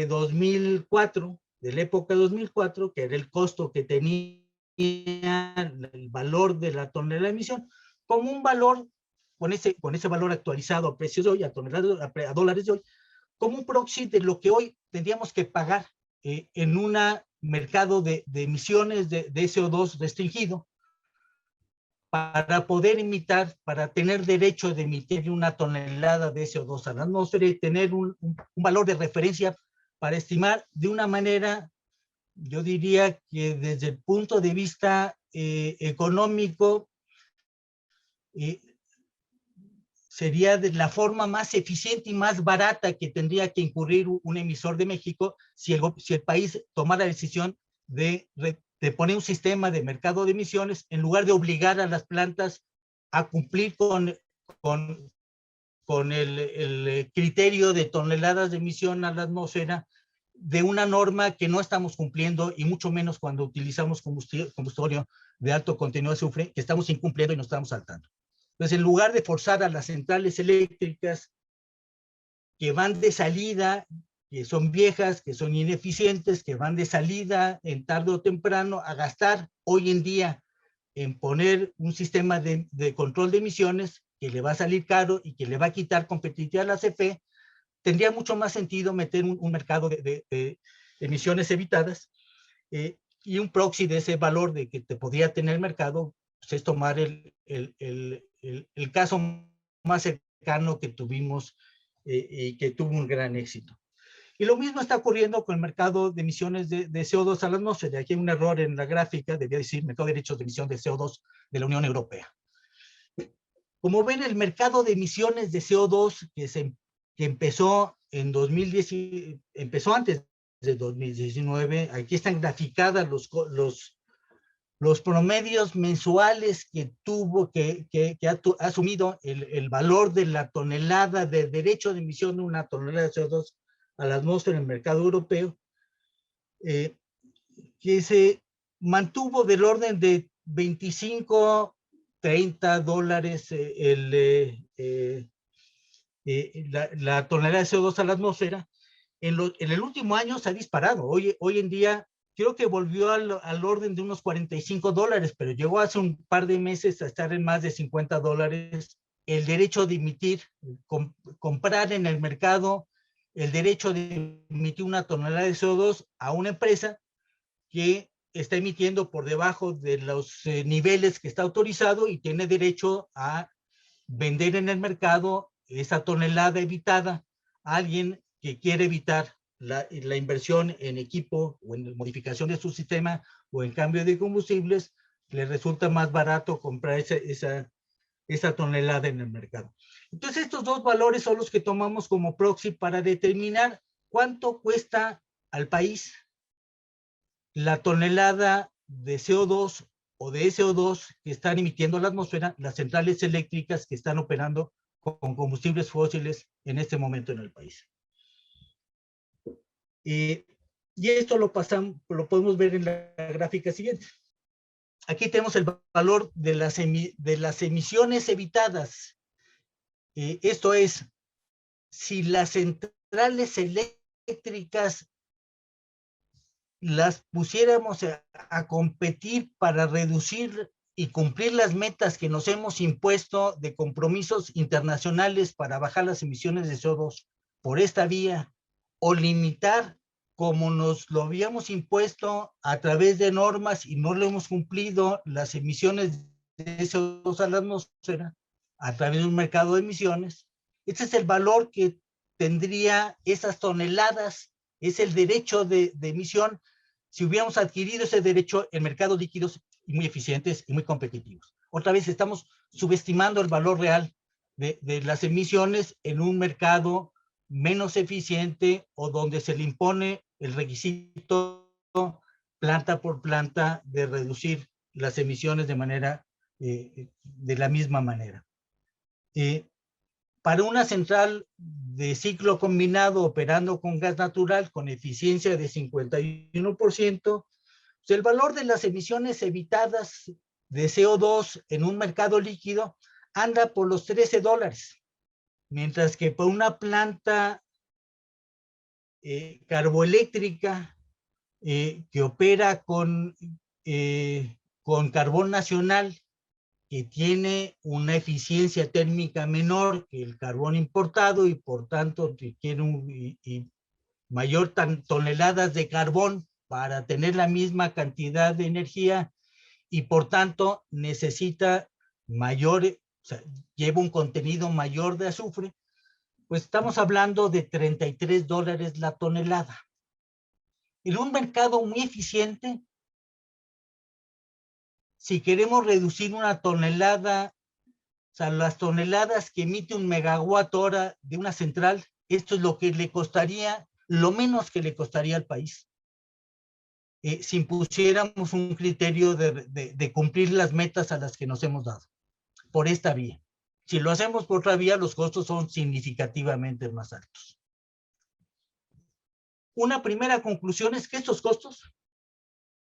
2004, de la época de 2004, que era el costo que tenía el valor de la tonelada de emisión, como un valor, con ese valor actualizado a precios de hoy, a dólares de hoy, como un proxy de lo que hoy tendríamos que pagar en un mercado de emisiones de CO2 restringido, para poder para tener derecho de emitir una tonelada de CO2 a la atmósfera y tener un valor de referencia para estimar de una manera, yo diría que desde el punto de vista económico, sería de la forma más eficiente y más barata que tendría que incurrir un emisor de México si el país tomara la decisión de poner un sistema de mercado de emisiones en lugar de obligar a las plantas a cumplir con el criterio de toneladas de emisión a la atmósfera de una norma que no estamos cumpliendo, y mucho menos cuando utilizamos combustible de alto contenido de azufre, que estamos incumpliendo y nos estamos saltando. Entonces, en lugar de forzar a las centrales eléctricas que van de salida, que son viejas, que son ineficientes, que van de salida en tarde o temprano, a gastar hoy en día en poner un sistema de control de emisiones que le va a salir caro y que le va a quitar competitividad a la CFE, tendría mucho más sentido meter un mercado de emisiones evitadas, y un proxy de ese valor de que te podría tener el mercado, pues es tomar el caso más cercano que tuvimos y que tuvo un gran éxito. Y lo mismo está ocurriendo con el mercado de emisiones de CO2 a la atmósfera. Aquí hay un error en la gráfica, debía decir mercado de derechos de emisión de CO2 de la Unión Europea. Como ven, el mercado de emisiones de CO2 que empezó en 2010, empezó antes de 2019, aquí están graficadas los promedios mensuales que ha asumido el valor de la tonelada de derecho de emisión de una tonelada de CO2 a la atmósfera en el mercado europeo, que se mantuvo del orden de 25, 30 dólares la tonelada de CO2 a la atmósfera. En el último año se ha disparado. Hoy en día creo que volvió al orden de unos 45 dólares, pero llegó hace un par de meses a estar en más de 50 dólares el derecho de emitir, comprar en el mercado el derecho de emitir una tonelada de CO2 a una empresa que está emitiendo por debajo de los niveles que está autorizado y tiene derecho a vender en el mercado esa tonelada evitada a alguien que quiere evitar la inversión en equipo o en modificación de su sistema o en cambio de combustibles, le resulta más barato comprar esa tonelada en el mercado. Entonces, estos dos valores son los que tomamos como proxy para determinar cuánto cuesta al país la tonelada de CO2 o de SO2 que están emitiendo a la atmósfera las centrales eléctricas que están operando con combustibles fósiles en este momento en el país. Y esto lo podemos ver en la gráfica siguiente. Aquí tenemos el valor de las emisiones evitadas. Esto es, si las centrales eléctricas las pusiéramos a competir para reducir y cumplir las metas que nos hemos impuesto de compromisos internacionales para bajar las emisiones de CO2 por esta vía, o limitar como nos lo habíamos impuesto a través de normas y no lo hemos cumplido, las emisiones de CO2 a la atmósfera a través de un mercado de emisiones. Este es el valor que tendría esas toneladas, es el derecho de emisión si hubiéramos adquirido ese derecho en mercados líquidos y muy eficientes y muy competitivos. Otra vez estamos subestimando el valor real de las emisiones en un mercado menos eficiente o donde se le impone el requisito planta por planta de reducir las emisiones de la misma manera. Para una central de ciclo combinado operando con gas natural con eficiencia de 51%, pues el valor de las emisiones evitadas de CO2 en un mercado líquido anda por los $13, mientras que por una planta carboeléctrica que opera con carbón nacional, que tiene una eficiencia térmica menor que el carbón importado y por tanto requiere mayor toneladas de carbón para tener la misma cantidad de energía y por tanto necesita lleva un contenido mayor de azufre, pues estamos hablando de $33 la tonelada. En un mercado muy eficiente, si queremos reducir una tonelada, o sea, las toneladas que emite un megawatt hora de una central, esto es lo que le costaría, lo menos que le costaría al país. Si impusiéramos un criterio de cumplir las metas a las que nos hemos dado, por esta vía. Si lo hacemos por otra vía, los costos son significativamente más altos. Una primera conclusión es que estos costos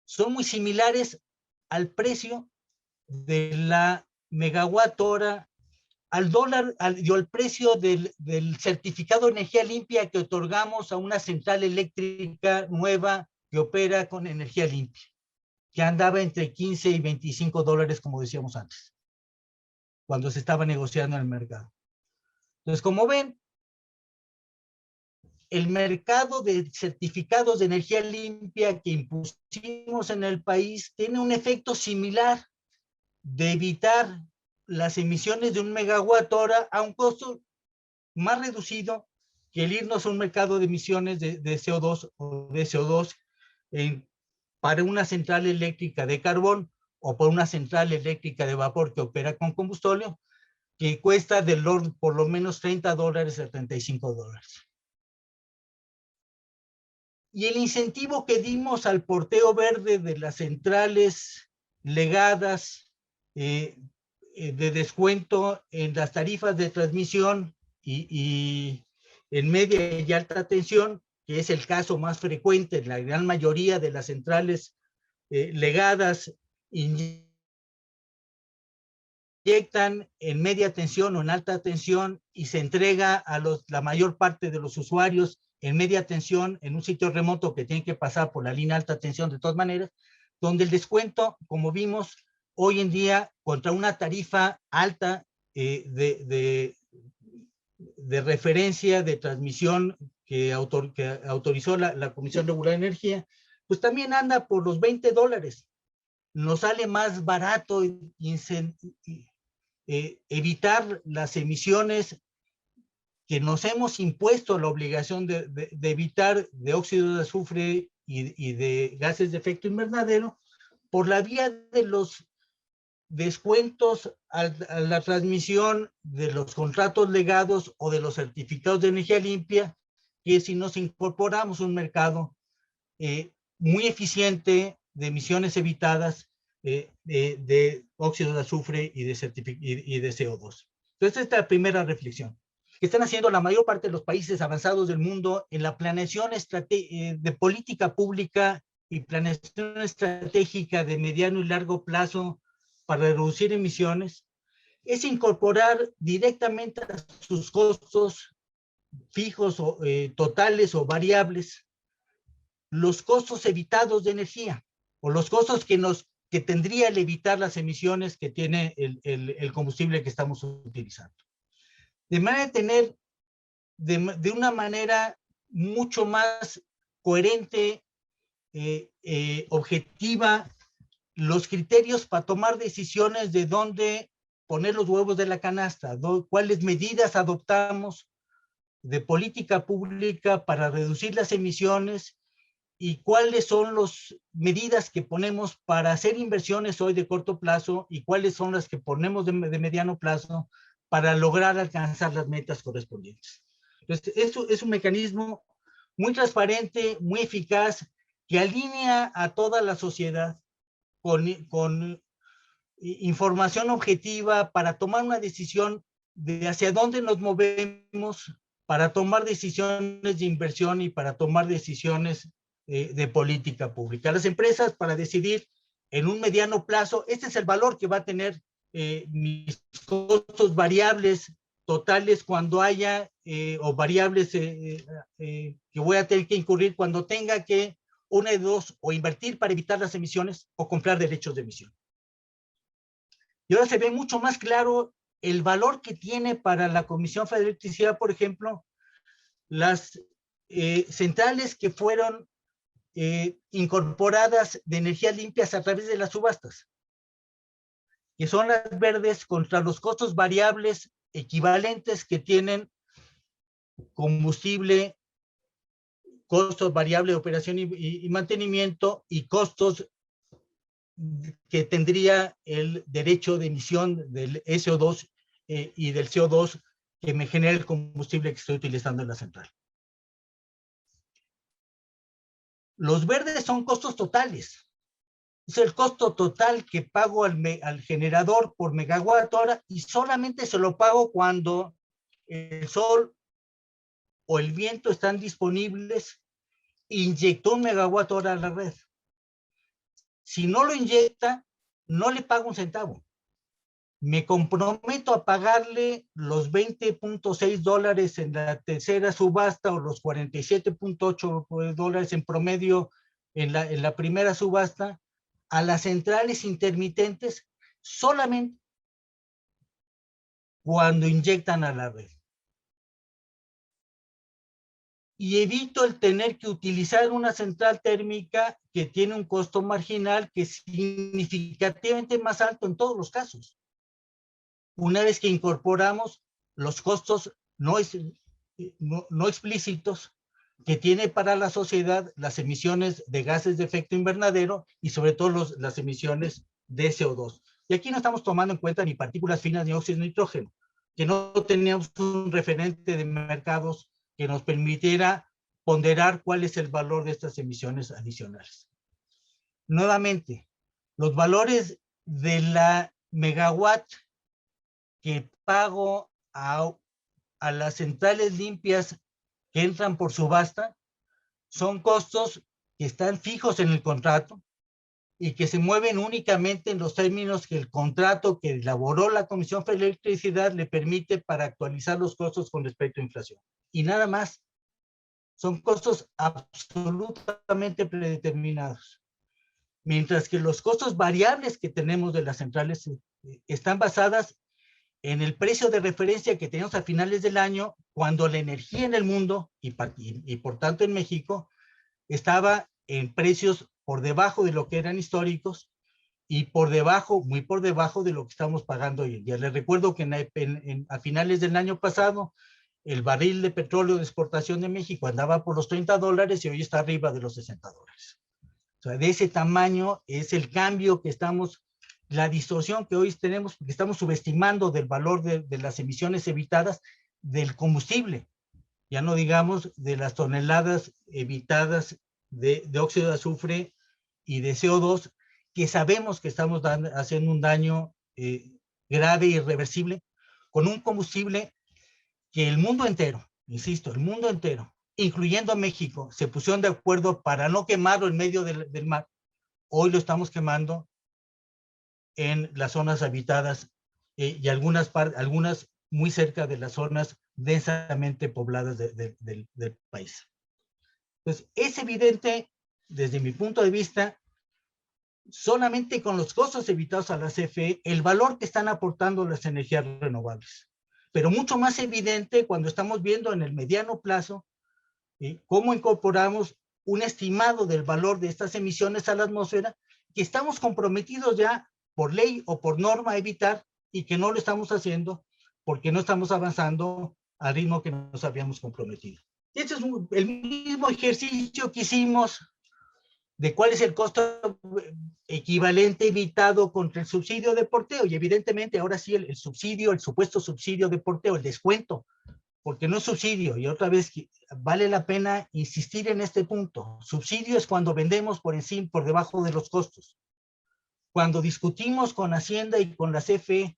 son muy similares al precio de la megawatt hora, al dólar, al precio del certificado de energía limpia que otorgamos a una central eléctrica nueva que opera con energía limpia, que andaba entre 15 y $25, como decíamos antes, cuando se estaba negociando en el mercado. Entonces, como ven, el mercado de certificados de energía limpia que impusimos en el país tiene un efecto similar de evitar las emisiones de un megawatt hora a un costo más reducido que el irnos a un mercado de emisiones de CO2 o de CO2 para una central eléctrica de carbón o por una central eléctrica de vapor que opera con combustóleo, que cuesta por lo menos $30 a $35. Y el incentivo que dimos al porteo verde de las centrales legadas de descuento en las tarifas de transmisión y en media y alta tensión, que es el caso más frecuente en la gran mayoría de las centrales legadas, inyectan en media tensión o en alta tensión y se entrega a la mayor parte de los usuarios en media tensión en un sitio remoto que tiene que pasar por la línea alta tensión de todas maneras, donde el descuento, como vimos, hoy en día contra una tarifa alta de referencia de transmisión que autorizó la Comisión Regular de Energía, pues también anda por los $20. Nos sale más barato evitar las emisiones que nos hemos impuesto la obligación de evitar de óxido de azufre y de gases de efecto invernadero por la vía de los descuentos a la transmisión de los contratos legados o de los certificados de energía limpia, que si nos incorporamos a un mercado muy eficiente de emisiones evitadas de óxido de azufre y de CO2. Entonces, esta es la primera reflexión que están haciendo la mayor parte de los países avanzados del mundo en la planeación de política pública y planeación estratégica de mediano y largo plazo para reducir emisiones, es incorporar directamente a sus costos fijos o totales o variables los costos evitados de energía o los costos que tendría el evitar las emisiones que tiene el combustible que estamos utilizando. De manera de tener de una manera mucho más coherente, objetiva, los criterios para tomar decisiones de dónde poner los huevos de la canasta, cuáles medidas adoptamos de política pública para reducir las emisiones y cuáles son las medidas que ponemos para hacer inversiones hoy de corto plazo y cuáles son las que ponemos de mediano plazo para lograr alcanzar las metas correspondientes. Entonces, esto es un mecanismo muy transparente, muy eficaz, que alinea a toda la sociedad con información objetiva para tomar una decisión de hacia dónde nos movemos, para tomar decisiones de inversión y para tomar decisiones de política pública. Las empresas para decidir en un mediano plazo, este es el valor que va a tener mis costos variables totales cuando haya, o variables que voy a tener que incurrir cuando tenga que, una de dos, o invertir para evitar las emisiones o comprar derechos de emisión. Y ahora se ve mucho más claro el valor que tiene para la Comisión Federal de Electricidad, por ejemplo, las centrales que fueron incorporadas de energías limpias a través de las subastas, que son las verdes contra los costos variables equivalentes que tienen combustible, costos variables de operación y mantenimiento y costos que tendría el derecho de emisión del SO2 y del CO2 que me genera el combustible que estoy utilizando en la central. Los verdes son costos totales. Es el costo total que pago al generador por megawatt hora y solamente se lo pago cuando el sol o el viento están disponibles. Inyectó un megawatt hora a la red. Si no lo inyecta, no le pago un centavo. Me comprometo a pagarle los $20.6 en la tercera subasta o los $47.8 en promedio en la primera subasta a las centrales intermitentes solamente cuando inyectan a la red. Y evito el tener que utilizar una central térmica que tiene un costo marginal que es significativamente más alto en todos los casos. Una vez que incorporamos los costos no explícitos que tiene para la sociedad las emisiones de gases de efecto invernadero y sobre todo las emisiones de CO2. Y aquí no estamos tomando en cuenta ni partículas finas ni óxido de nitrógeno, que no teníamos un referente de mercados que nos permitiera ponderar cuál es el valor de estas emisiones adicionales. Nuevamente, los valores de la megawatt que pago a las centrales limpias que entran por subasta son costos que están fijos en el contrato y que se mueven únicamente en los términos que el contrato que elaboró la Comisión Federal de Electricidad le permite para actualizar los costos con respecto a inflación. Y nada más. Son costos absolutamente predeterminados. Mientras que los costos variables que tenemos de las centrales están basadas en el precio de referencia que teníamos a finales del año, cuando la energía en el mundo, y por tanto en México, estaba en precios por debajo de lo que eran históricos y por debajo, muy por debajo de lo que estamos pagando hoy en día. Les recuerdo que a finales del año pasado, el barril de petróleo de exportación de México andaba por los $30 y hoy está arriba de los $60. O sea, de ese tamaño es el cambio que estamos, la distorsión que hoy tenemos, porque estamos subestimando del valor de las emisiones evitadas del combustible. Ya no digamos de las toneladas evitadas de óxido de azufre y de CO2, que sabemos que estamos haciendo un daño grave e irreversible con un combustible que el mundo entero, insisto, el mundo entero, incluyendo México, se pusieron de acuerdo para no quemarlo en medio del mar. Hoy lo estamos quemando en las zonas habitadas y algunas muy cerca de las zonas densamente pobladas del país. Pues es evidente, desde mi punto de vista, solamente con los costos evitados a la CFE, el valor que están aportando las energías renovables. Pero mucho más evidente cuando estamos viendo en el mediano plazo cómo incorporamos un estimado del valor de estas emisiones a la atmósfera que estamos comprometidos ya por ley o por norma a evitar y que no lo estamos haciendo porque no estamos avanzando al ritmo que nos habíamos comprometido. Y este es el mismo ejercicio que hicimos de cuál es el costo equivalente evitado contra el subsidio de porteo. Y evidentemente ahora sí el subsidio, el supuesto subsidio de porteo, el descuento, porque no es subsidio. Y otra vez vale la pena insistir en este punto. Subsidio es cuando vendemos por encima, por debajo de los costos. Cuando discutimos con Hacienda y con la CFE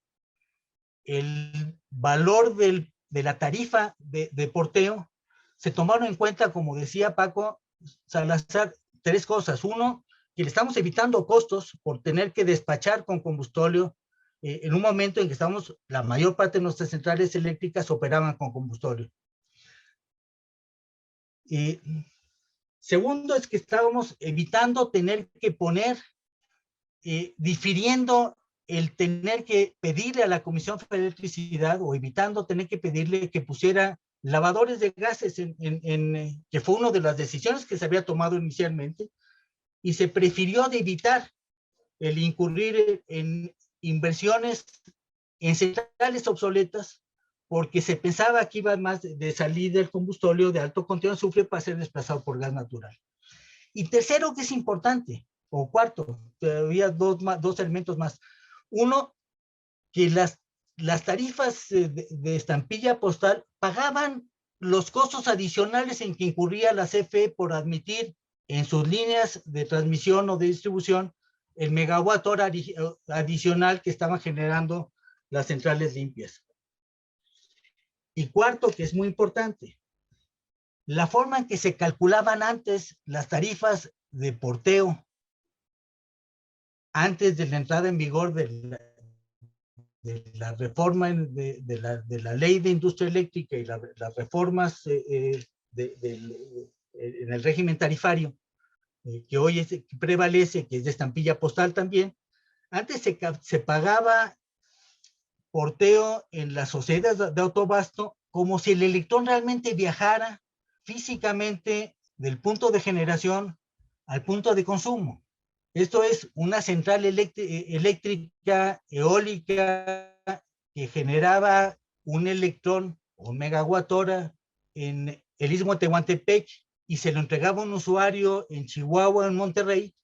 el valor de la tarifa de porteo, se tomaron en cuenta, como decía Paco Salazar, tres cosas. Uno, que le estamos evitando costos por tener que despachar con combustóleo en un momento en que la mayor parte de nuestras centrales eléctricas operaban con combustóleo. Segundo, es que estábamos evitando tener que poner, difiriendo el tener que pedirle a la Comisión Federal de Electricidad o evitando tener que pedirle que pusiera lavadores de gases, que fue una de las decisiones que se había tomado inicialmente, y se prefirió de evitar el incurrir en inversiones en centrales obsoletas porque se pensaba que iba más de salir del combustóleo de alto contenido de azufre para ser desplazado por gas natural. Y tercero, que es importante, o cuarto, había dos elementos más. Uno, que las tarifas de estampilla postal pagaban los costos adicionales en que incurría la CFE por admitir en sus líneas de transmisión o de distribución el megawatt hora adicional que estaban generando las centrales limpias. Y cuarto, que es muy importante, la forma en que se calculaban antes las tarifas de porteo, antes de la entrada en vigor de la reforma de la ley de industria eléctrica y las reformas en el régimen tarifario, que hoy prevalece, que es de estampilla postal también. Antes se pagaba porteo en las sociedades de autoabasto como si el electrón realmente viajara físicamente del punto de generación al punto de consumo. Esto es una central eléctrica eólica que generaba un electrón o megawatt hora en el istmo de Tehuantepec y se lo entregaba a un usuario en Chihuahua, en Monterrey,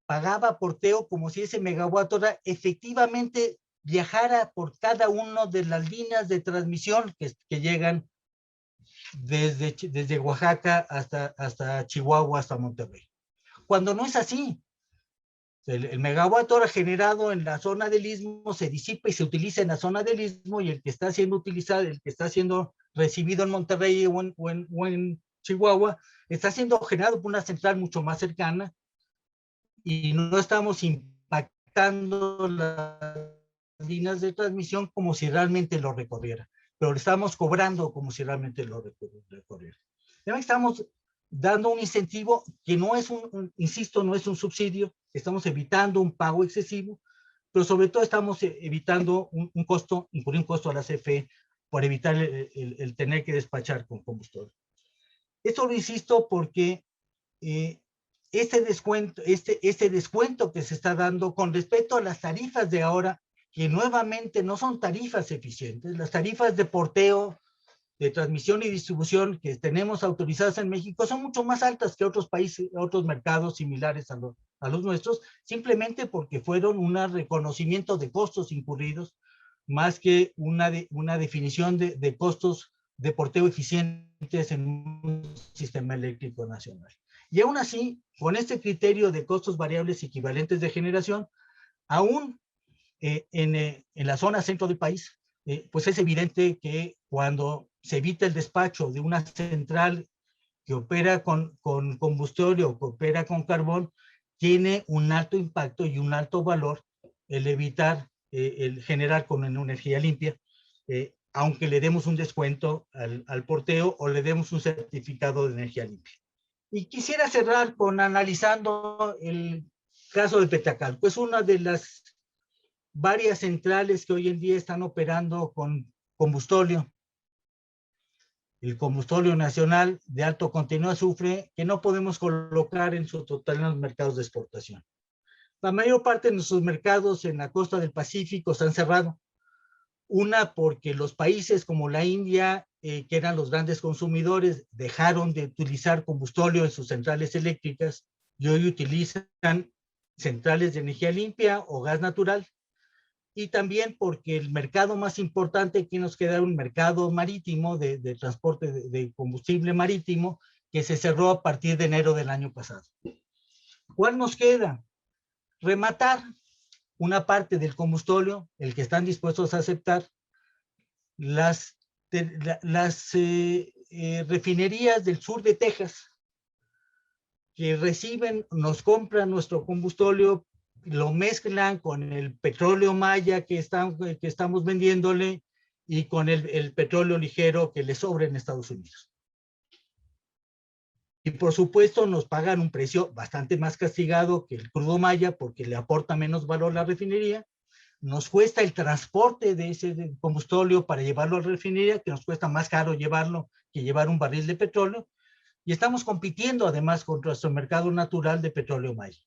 pagaba porteo como si ese megawatt hora efectivamente viajara por cada una de las líneas de transmisión que llegan desde Oaxaca hasta Chihuahua, hasta Monterrey. Cuando no es así. El megawatt hora generado en la zona del istmo se disipa y se utiliza en la zona del istmo, y el que está siendo utilizado, el que está siendo recibido en Monterrey o en Chihuahua, está siendo generado por una central mucho más cercana, y no estamos impactando las líneas de transmisión como si realmente lo recorriera, pero le estamos cobrando como si realmente lo recorriera. Estamos dando un incentivo que no es insisto, no es un subsidio, estamos evitando un pago excesivo, pero sobre todo estamos evitando incurrir un costo a la CFE por evitar el tener que despachar con combustible. Esto lo insisto porque este descuento que se está dando con respecto a las tarifas de ahora, que nuevamente no son tarifas eficientes. Las tarifas de porteo, de transmisión y distribución que tenemos autorizadas en México son mucho más altas que otros países, otros mercados similares a los nuestros, simplemente porque fueron un reconocimiento de costos incurridos, más que una definición de costos de porteo eficientes en un sistema eléctrico nacional. Y aún así, con este criterio de costos variables equivalentes de generación, aún en la zona centro del país, pues es evidente que cuando se evita el despacho de una central que opera con combustible, que opera con carbón, tiene un alto impacto y un alto valor el evitar, el generar con energía limpia, aunque le demos un descuento al porteo o le demos un certificado de energía limpia. Y quisiera cerrar con analizando el caso de Petacalco. Es una de las varias centrales que hoy en día están operando con combustóleo. El combustóleo nacional de alto contenido de azufre, que no podemos colocar en su total en los mercados de exportación. La mayor parte de nuestros mercados en la costa del Pacífico se han cerrado. Una, porque los países como la India, que eran los grandes consumidores, dejaron de utilizar combustóleo en sus centrales eléctricas y hoy utilizan centrales de energía limpia o gas natural. Y también porque el mercado más importante que nos queda un mercado marítimo de transporte de combustible marítimo que se cerró a partir de enero del año pasado. ¿Cuál nos queda? Rematar una parte del combustóleo, el que están dispuestos a aceptar, las refinerías del sur de Texas que nos compran nuestro combustóleo, lo mezclan con el petróleo maya que estamos vendiéndole y con el petróleo ligero que le sobra en Estados Unidos. Y por supuesto nos pagan un precio bastante más castigado que el crudo maya porque le aporta menos valor a la refinería. Nos cuesta el transporte de ese combustóleo para llevarlo a la refinería, que nos cuesta más caro llevarlo que llevar un barril de petróleo. Y estamos compitiendo además contra nuestro mercado natural de petróleo maya.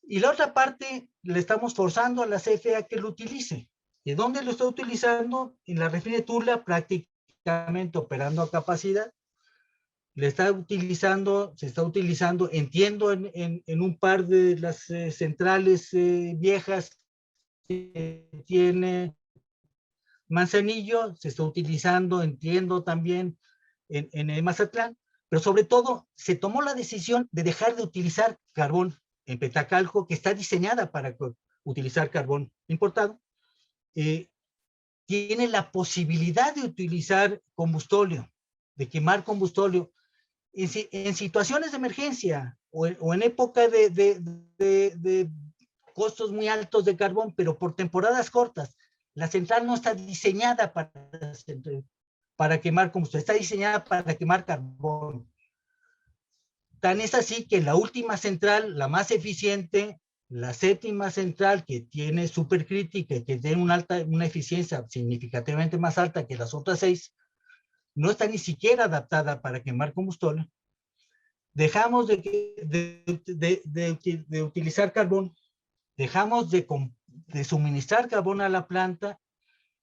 Y la otra parte le estamos forzando a la CFE a que lo utilice. ¿Y dónde lo está utilizando? En la refinería de Tula, prácticamente operando a capacidad. Se está utilizando, entiendo, en un par de las centrales viejas que tiene Manzanillo, se está utilizando, entiendo, también en Mazatlán, pero sobre todo se tomó la decisión de dejar de utilizar carbón en Petacalco, que está diseñada para utilizar carbón importado. Tiene la posibilidad de utilizar combustóleo, de quemar combustóleo en situaciones de emergencia o en época de costos muy altos de carbón, pero por temporadas cortas. La central no está diseñada para quemar combustible, está diseñada para quemar carbón. Tan es así que la última central, la más eficiente, la séptima central, que tiene supercrítica y que tiene una eficiencia significativamente más alta que las otras 6, no está ni siquiera adaptada para quemar combustible. Dejamos de utilizar carbón, dejamos de suministrar carbón a la planta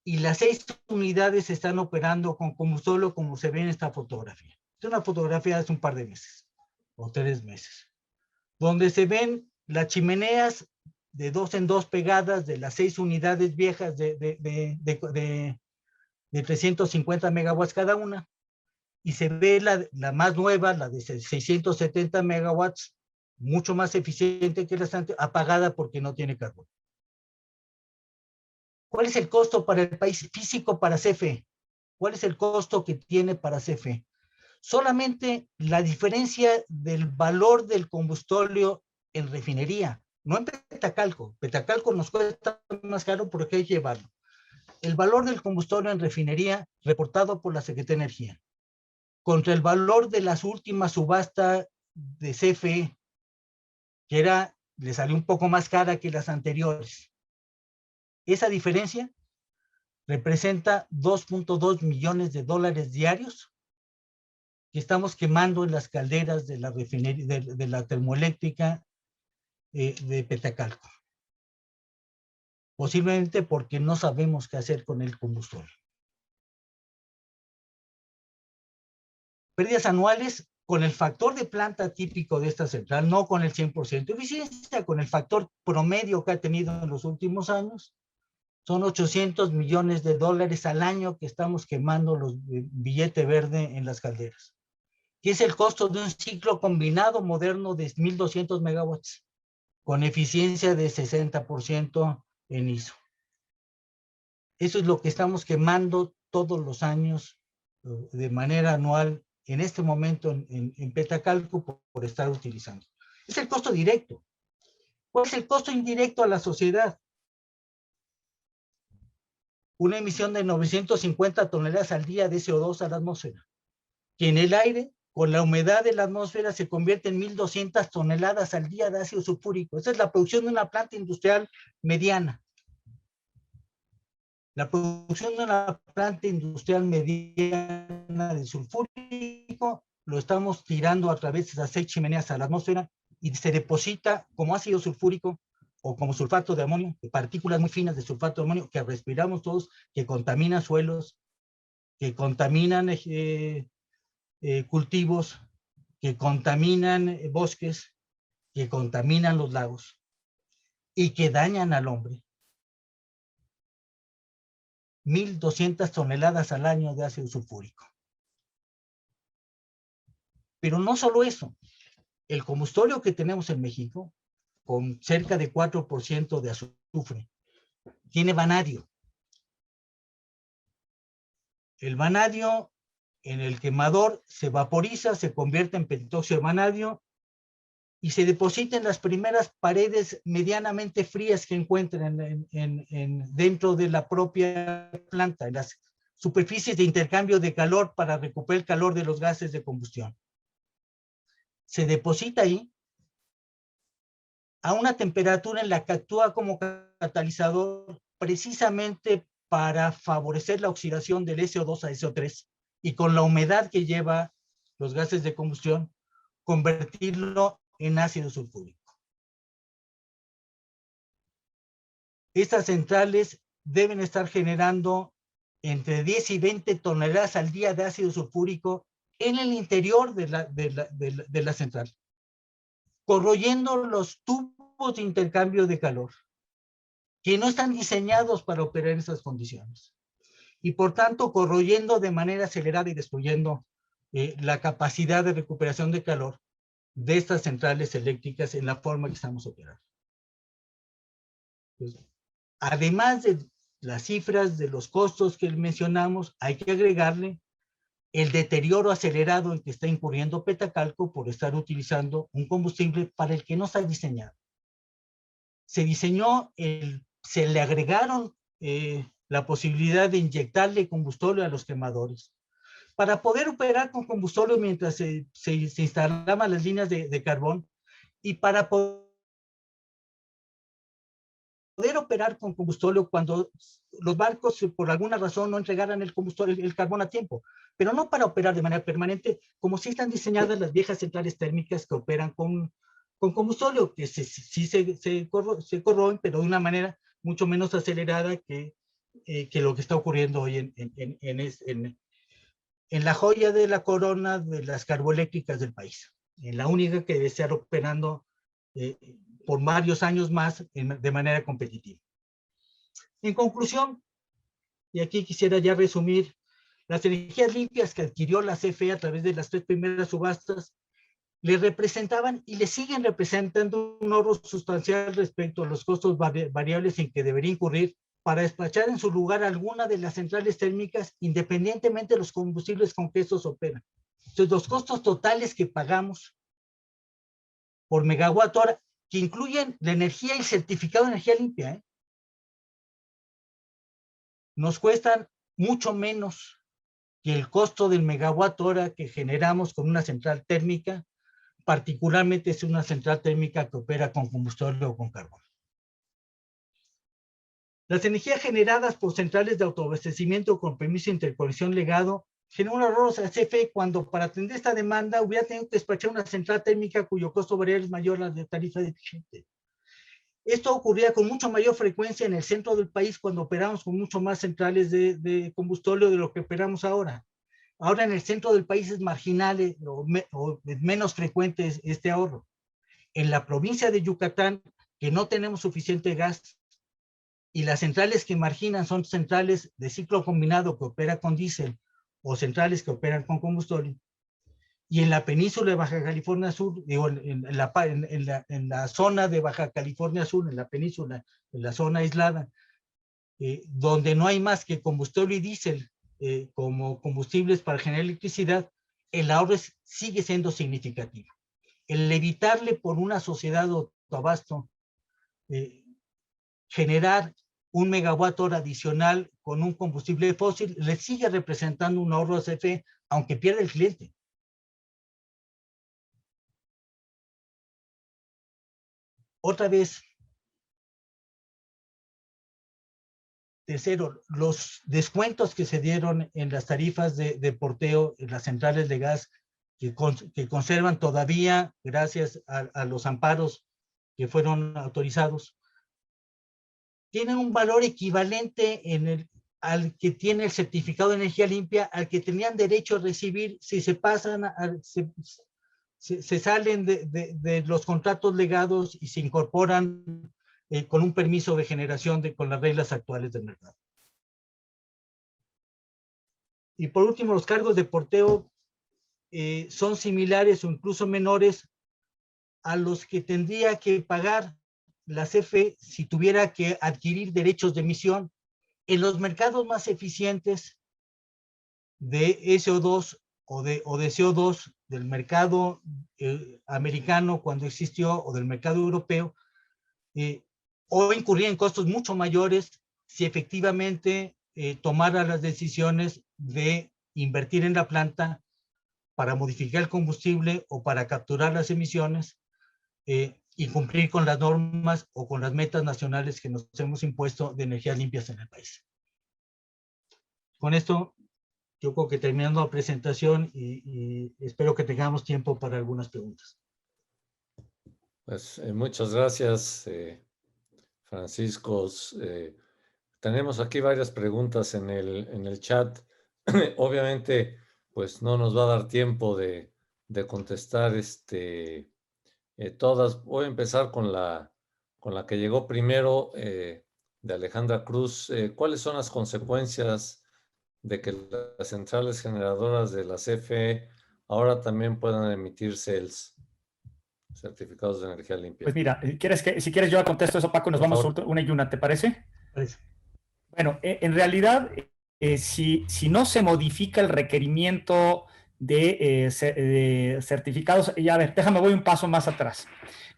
y las 6 unidades están operando con combustible como se ve en esta fotografía. Es una fotografía de hace un par de meses o 3 meses, donde se ven las chimeneas de 2 en 2 pegadas de las 6 unidades viejas de 350 megawatts cada una, y se ve la más nueva, la de 670 megawatts, mucho más eficiente que las anteriores, apagada porque no tiene carbón. ¿Cuál es el costo para el país físico para CFE? ¿Cuál es el costo que tiene para CFE? Solamente la diferencia del valor del combustóleo en refinería, no en Petacalco. Petacalco nos cuesta más caro porque hay que llevarlo. El valor del combustóleo en refinería reportado por la Secretaría de Energía contra el valor de las últimas subastas de CFE, que le salió un poco más cara que las anteriores. Esa diferencia representa $2.2 millones diarios que estamos quemando en las calderas de la refinería, de la termoeléctrica de Petacalco. Posiblemente porque no sabemos qué hacer con el combustible. Pérdidas anuales con el factor de planta típico de esta central, no con el 100% de eficiencia, con el factor promedio que ha tenido en los últimos años, son 800 millones de dólares al año que estamos quemando los billete verde en las calderas, que es el costo de un ciclo combinado moderno de 1.200 megawatts, con eficiencia de 60% en ISO. Eso es lo que estamos quemando todos los años de manera anual en este momento en Petacalco por estar utilizando. Es el costo directo. ¿Cuál es el costo indirecto a la sociedad? Una emisión de 950 toneladas al día de CO2 a la atmósfera, que en el aire, con la humedad de la atmósfera, se convierte en 1.200 toneladas al día de ácido sulfúrico. Esa es la producción de una planta industrial mediana. La producción de una planta industrial mediana de sulfúrico lo estamos tirando a través de las 6 chimeneas a la atmósfera y se deposita como ácido sulfúrico o como sulfato de amonio, partículas muy finas de sulfato de amonio que respiramos todos, que contaminan suelos, que contaminan cultivos, que contaminan bosques, que contaminan los lagos y que dañan al hombre. 1.200 toneladas al año de ácido sulfúrico. Pero no solo eso, el combustóleo que tenemos en México, con cerca de 4% de azufre, tiene vanadio. El vanadio en el quemador se vaporiza, se convierte en pentóxido de vanadio y se deposita en las primeras paredes medianamente frías que encuentran dentro de la propia planta, en las superficies de intercambio de calor para recuperar el calor de los gases de combustión. Se deposita ahí a una temperatura en la que actúa como catalizador precisamente para favorecer la oxidación del SO2 a SO3 y con la humedad que lleva los gases de combustión, convertirlo en ácido sulfúrico. Estas centrales deben estar generando entre 10 y 20 toneladas al día de ácido sulfúrico en el interior de la central, corroyendo los tubos de intercambio de calor, que no están diseñados para operar en esas condiciones, y por tanto corroyendo de manera acelerada y destruyendo la capacidad de recuperación de calor de estas centrales eléctricas en la forma que estamos operando. Pues, además de las cifras de los costos que mencionamos, hay que agregarle el deterioro acelerado en que está incurriendo Petacalco por estar utilizando un combustible para el que no está diseñado. Se diseñó, se le agregaron la posibilidad de inyectarle combustible a los quemadores para poder operar con combustible mientras se instalaban las líneas de carbón y para poder operar con combustible cuando los barcos por alguna razón no entregaran el combustible, el carbón a tiempo, pero no para operar de manera permanente, como si están diseñadas las viejas centrales térmicas que operan con combustible, que sí se corroen, pero de una manera mucho menos acelerada que lo que está ocurriendo hoy en la joya de la corona de las carboeléctricas del país, en la única que debe estar operando por varios años más de manera competitiva. En conclusión, y aquí quisiera ya resumir, las energías limpias que adquirió la CFE a través de las 3 primeras subastas le representaban y le siguen representando un ahorro sustancial respecto a los costos variables en que debería incurrir para despachar en su lugar alguna de las centrales térmicas independientemente de los combustibles con que estos operan. Entonces, los costos totales que pagamos por megawatt hora, que incluyen la energía y el certificado de energía limpia, nos cuestan mucho menos que el costo del megawatt hora que generamos con una central térmica, particularmente es una central térmica que opera con combustible o con carbón. Las energías generadas por centrales de autoabastecimiento con permiso de interconexión legado generó un ahorro a CFE cuando para atender esta demanda hubiera tenido que despachar una central térmica cuyo costo variable es mayor a la de tarifa vigente. Esto ocurría con mucho mayor frecuencia en el centro del país cuando operamos con mucho más centrales de combustible de lo que operamos ahora. Ahora en el centro del país es marginal o menos frecuente este ahorro. En la provincia de Yucatán, que no tenemos suficiente gas, y las centrales que marginan son centrales de ciclo combinado que opera con diésel o centrales que operan con combustible. Y en la península de Baja California Sur, digo, en la zona de Baja California Sur, en la península, en la zona aislada, donde no hay más que combustible y diésel como combustibles para generar electricidad, el ahorro sigue siendo significativo. El evitarle por una sociedad de autoabasto generar 1 megawatt hora adicional con un combustible fósil le sigue representando un ahorro a CFE, aunque pierda el cliente. Otra vez, tercero, los descuentos que se dieron en las tarifas de porteo en las centrales de gas que conservan todavía, gracias a los amparos que fueron autorizados, tienen un valor equivalente al que tiene el certificado de energía limpia, al que tenían derecho a recibir si se pasan, se salen de los contratos legados y se incorporan con un permiso de generación con las reglas actuales del mercado. Y por último, los cargos de porteo son similares o incluso menores a los que tendría que pagar la CFE si tuviera que adquirir derechos de emisión en los mercados más eficientes de SO2 o de CO2 del mercado americano cuando existió o del mercado europeo, o incurrir en costos mucho mayores si efectivamente tomara las decisiones de invertir en la planta para modificar el combustible o para capturar las emisiones y cumplir con las normas o con las metas nacionales que nos hemos impuesto de energías limpias en el país. Con esto, yo creo que terminando la presentación y espero que tengamos tiempo para algunas preguntas. Pues muchas gracias, Francisco. Tenemos aquí varias preguntas en el chat. Obviamente, pues no nos va a dar tiempo de contestar todas. Voy a empezar con la que llegó primero, de Alejandra Cruz. ¿Cuáles son las consecuencias de que las centrales generadoras de la CFE ahora también puedan emitir CELS, certificados de energía limpia? Pues mira, si quieres yo contesto eso, Paco, nos vamos una y una, ¿te parece? Parece. Bueno, en realidad, si no se modifica el requerimiento de certificados, y a ver, voy un paso más atrás.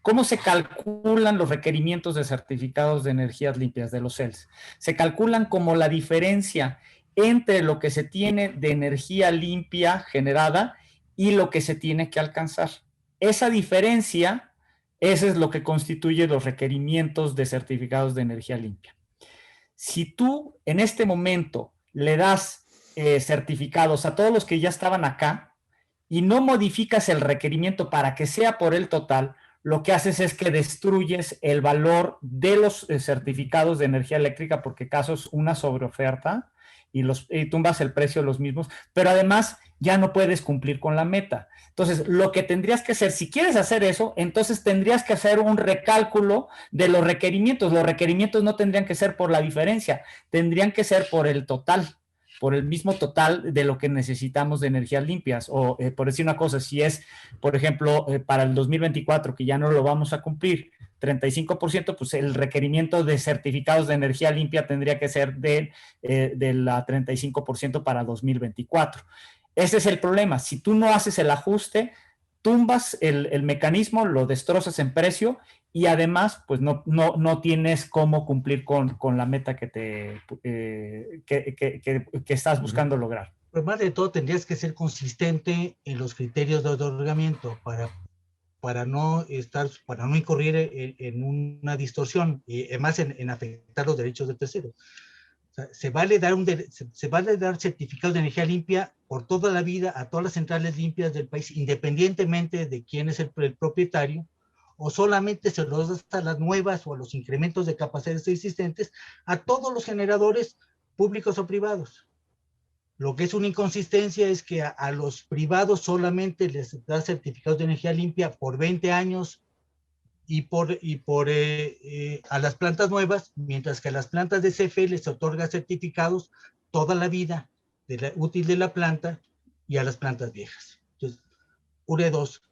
¿Cómo se calculan los requerimientos de certificados de energías limpias, de los CELS? Se calculan como la diferencia entre lo que se tiene de energía limpia generada y lo que se tiene que alcanzar. Esa diferencia, ese es lo que constituye los requerimientos de certificados de energía limpia. Si tú en este momento le das certificados a todos los que ya estaban acá y no modificas el requerimiento para que sea por el total, lo que haces es que destruyes el valor de los certificados de energía eléctrica porque causas una sobreoferta y tumbas el precio de los mismos, pero además ya no puedes cumplir con la meta. Entonces, lo que tendrías que hacer, si quieres hacer eso, entonces tendrías que hacer un recálculo de los requerimientos. Los requerimientos no tendrían que ser por la diferencia, tendrían que ser por el total, por el mismo total de lo que necesitamos de energías limpias. O, por decir una cosa, si es, por ejemplo, para el 2024, que ya no lo vamos a cumplir, 35%, pues el requerimiento de certificados de energía limpia tendría que ser de la 35% para 2024. Ese es el problema. Si tú no haces el ajuste, tumbas el mecanismo, lo destrozas en precio y además pues no tienes cómo cumplir con la meta que estás buscando lograr. Pero más de todo tendrías que ser consistente en los criterios de otorgamiento para no incurrir en una distorsión y además en afectar los derechos de terceros. O sea, se vale dar certificados de energía limpia por toda la vida a todas las centrales limpias del país, independientemente de quién es el propietario, o solamente se los da a las nuevas o a los incrementos de capacidades existentes a todos los generadores públicos o privados. Lo que es una inconsistencia es que a los privados solamente les da certificados de energía limpia por 20 años a las plantas nuevas, mientras que a las plantas de CFE les otorga certificados toda la vida útil de la planta y a las plantas viejas. Entonces, una de dos.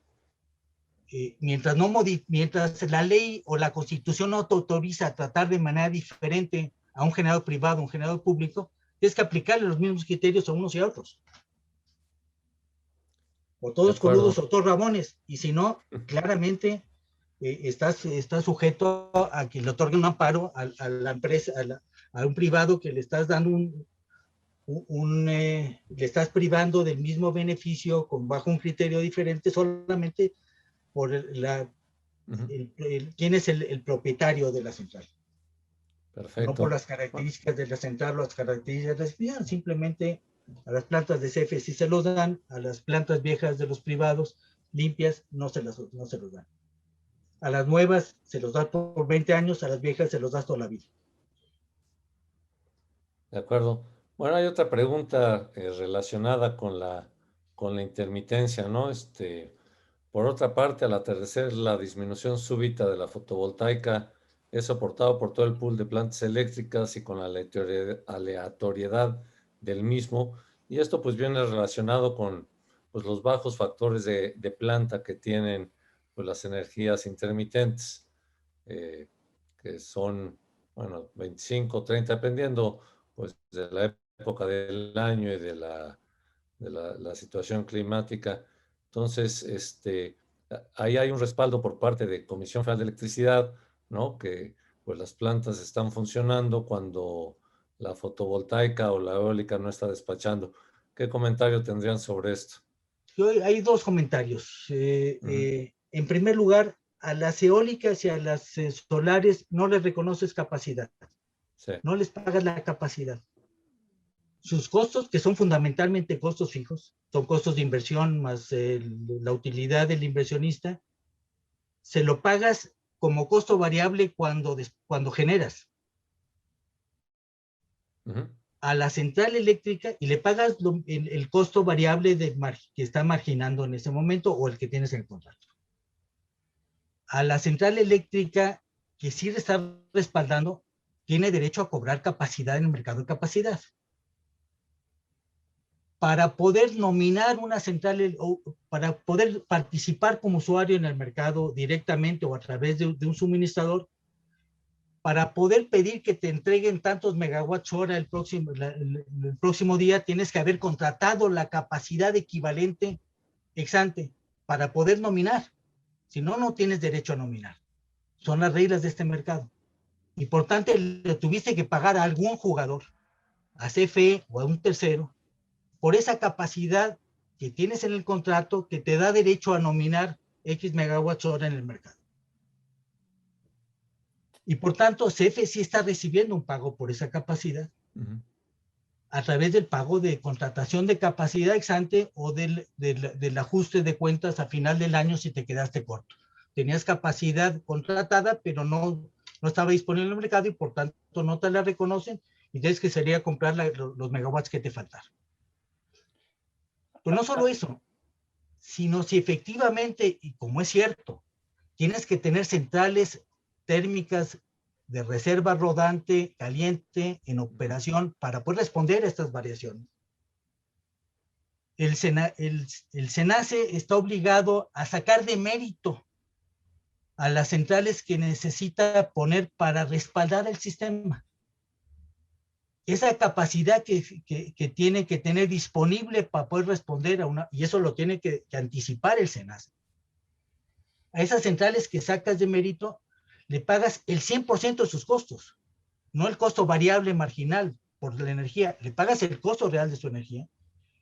Mientras la ley o la Constitución no te autoriza a tratar de manera diferente a un generador privado, a un generador público, tienes que aplicarle los mismos criterios a unos y a otros. O todos coludos o todos rabones. Y si no, claramente estás sujeto a que le otorguen un amparo a la empresa, a un privado que le estás dando le estás privando del mismo beneficio bajo un criterio diferente solamente por quién es el propietario de la central. Perfecto. No por las características de la central o las características de la ciudad, simplemente a las plantas de CFE sí se los dan, a las plantas viejas de los privados limpias no se los dan. A las nuevas se los da por 20 años, a las viejas se los da toda la vida. De acuerdo. Bueno, hay otra pregunta relacionada con la intermitencia, ¿no? Por otra parte, al atardecer, la disminución súbita de la fotovoltaica es soportado por todo el pool de plantas eléctricas y con la aleatoriedad del mismo. Y esto pues viene relacionado con pues, los bajos factores de planta que tienen pues, las energías intermitentes, que son, bueno, 25, 30, dependiendo pues, de la época del año y de la situación climática. Entonces, ahí hay un respaldo por parte de Comisión Federal de Electricidad, ¿no? Que pues las plantas están funcionando cuando la fotovoltaica o la eólica no está despachando. ¿Qué comentario tendrían sobre esto? Hay dos comentarios. En primer lugar, a las eólicas y a las solares no les reconoces capacidad. Sí. No les pagas la capacidad. Sus costos, que son fundamentalmente costos fijos, son costos de inversión más la utilidad del inversionista, se lo pagas como costo variable cuando generas. A la central eléctrica y le pagas el costo variable que está marginando en ese momento o el que tienes en el contrato. A la central eléctrica que sí le está respaldando, tiene derecho a cobrar capacidad en el mercado de capacidad. Para poder nominar una central o para poder participar como usuario en el mercado directamente o a través de un suministrador, para poder pedir que te entreguen tantos megawatts hora el próximo día, tienes que haber contratado la capacidad equivalente ex ante para poder nominar. Si no, no tienes derecho a nominar. Son las reglas de este mercado. Y por tanto, le tuviste que pagar a algún jugador, a CFE o a un tercero, por esa capacidad que tienes en el contrato que te da derecho a nominar X megawatts hora en el mercado. Y por tanto, CFE sí está recibiendo un pago por esa capacidad a través del pago de contratación de capacidad ex ante o del ajuste de cuentas a final del año si te quedaste corto. Tenías capacidad contratada, pero no estaba disponible en el mercado y por tanto no te la reconocen y tienes que salir a comprar los megawatts que te faltaron. Pero no solo eso, sino si efectivamente, y como es cierto, tienes que tener centrales térmicas de reserva rodante, caliente, en operación, para poder responder a estas variaciones. El SENACE está obligado a sacar de mérito a las centrales que necesita poner para respaldar el sistema. Esa capacidad que tiene que tener disponible para poder responder y eso lo tiene que anticipar el SENACE. A esas centrales que sacas de mérito, le pagas el 100% de sus costos, no el costo variable marginal por la energía, le pagas el costo real de su energía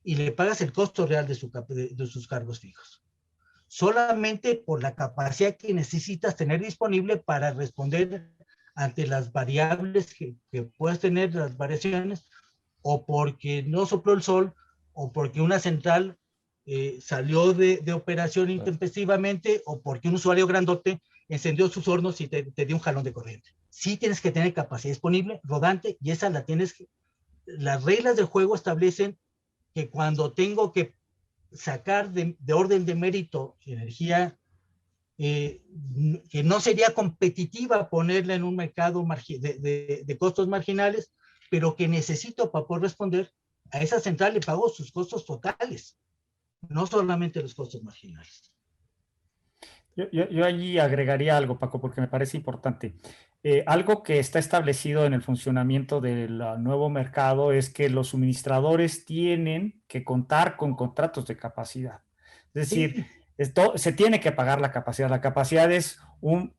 y le pagas el costo real de sus cargos fijos. Solamente por la capacidad que necesitas tener disponible para responder ante las variables que puedas tener, las variaciones, o porque no sopló el sol, o porque una central salió de operación intempestivamente, o porque un usuario grandote encendió sus hornos y te dio un jalón de corriente. Sí tienes que tener capacidad disponible, rodante, y esa la tienes que... Las reglas del juego establecen que cuando tengo que sacar de orden de mérito energía que no sería competitiva ponerla en un mercado de costos marginales, pero que necesito para poder responder, a esa central le pago sus costos totales, no solamente los costos marginales. Yo allí agregaría algo, Paco, porque me parece importante. Algo que está establecido en el funcionamiento del nuevo mercado es que los suministradores tienen que contar con contratos de capacidad. Es decir, Sí. esto, se tiene que pagar la capacidad. La capacidad es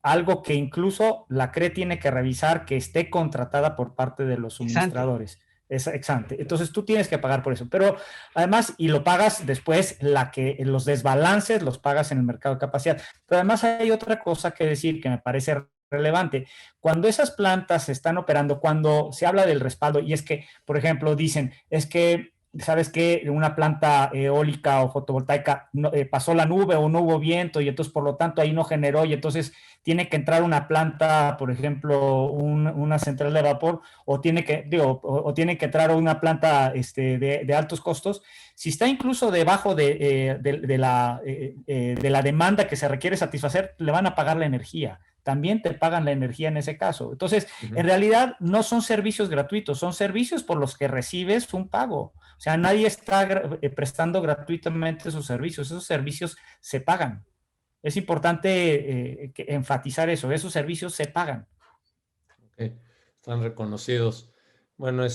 algo que incluso la CRE tiene que revisar que esté contratada por parte de los suministradores. Es exante. Entonces tú tienes que pagar por eso. Pero además, y lo pagas después, los desbalances los pagas en el mercado de capacidad. Pero además hay otra cosa que decir que me parece relevante. Cuando esas plantas están operando, cuando se habla del respaldo, y es que, por ejemplo, dicen, es que, ¿sabes qué? Una planta eólica o fotovoltaica pasó la nube o no hubo viento y entonces, por lo tanto, ahí no generó y entonces tiene que entrar una planta, por ejemplo, una central de vapor o tiene que, o tiene que entrar una planta de altos costos. Si está incluso debajo de la demanda que se requiere satisfacer, le van a pagar la energía. También te pagan la energía en ese caso. Entonces, en realidad no son servicios gratuitos, son servicios por los que recibes un pago. O sea, nadie está prestando gratuitamente esos servicios se pagan. Es importante enfatizar eso, esos servicios se pagan. Okay. Están reconocidos. Bueno,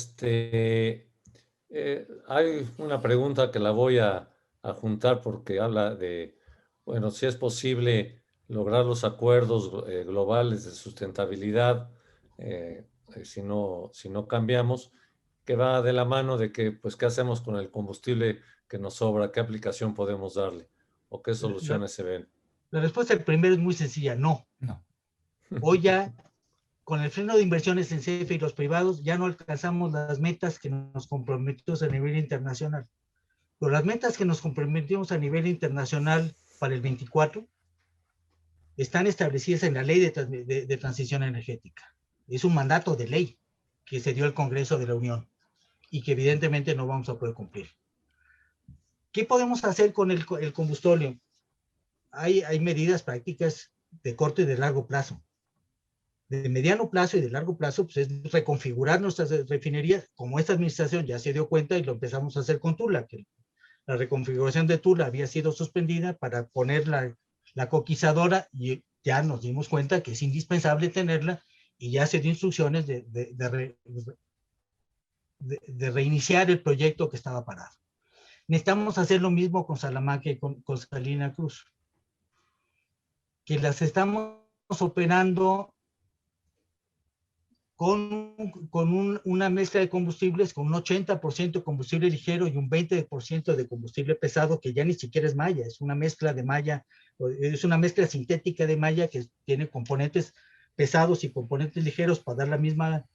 hay una pregunta que la voy a juntar porque habla de, bueno, si es posible lograr los acuerdos globales de sustentabilidad si no cambiamos, que va de la mano de que, pues, ¿qué hacemos con el combustible que nos sobra? ¿Qué aplicación podemos darle? ¿O qué soluciones se ven? La respuesta al primero es muy sencilla, no. No. Hoy ya, con el freno de inversiones en CFE y los privados, ya no alcanzamos las metas que nos comprometimos a nivel internacional. Pero las metas que nos comprometimos a nivel internacional para el 24 están establecidas en la ley de transición energética. Es un mandato de ley que se dio al Congreso de la Unión y que evidentemente no vamos a poder cumplir. ¿Qué podemos hacer con el combustóleo? Hay medidas prácticas de corto y de largo plazo. De mediano plazo y de largo plazo, pues es reconfigurar nuestras refinerías, como esta administración ya se dio cuenta y lo empezamos a hacer con Tula, que la reconfiguración de Tula había sido suspendida para poner la coquizadora y ya nos dimos cuenta que es indispensable tenerla y ya se dio instrucciones de reiniciar el proyecto que estaba parado. Necesitamos hacer lo mismo con Salamanca y con Salina Cruz, que las estamos operando con una mezcla de combustibles, con un 80% de combustible ligero y un 20% de combustible pesado, que ya ni siquiera es malla, es una mezcla de malla, es una mezcla sintética de malla que tiene componentes pesados y componentes ligeros para dar la misma,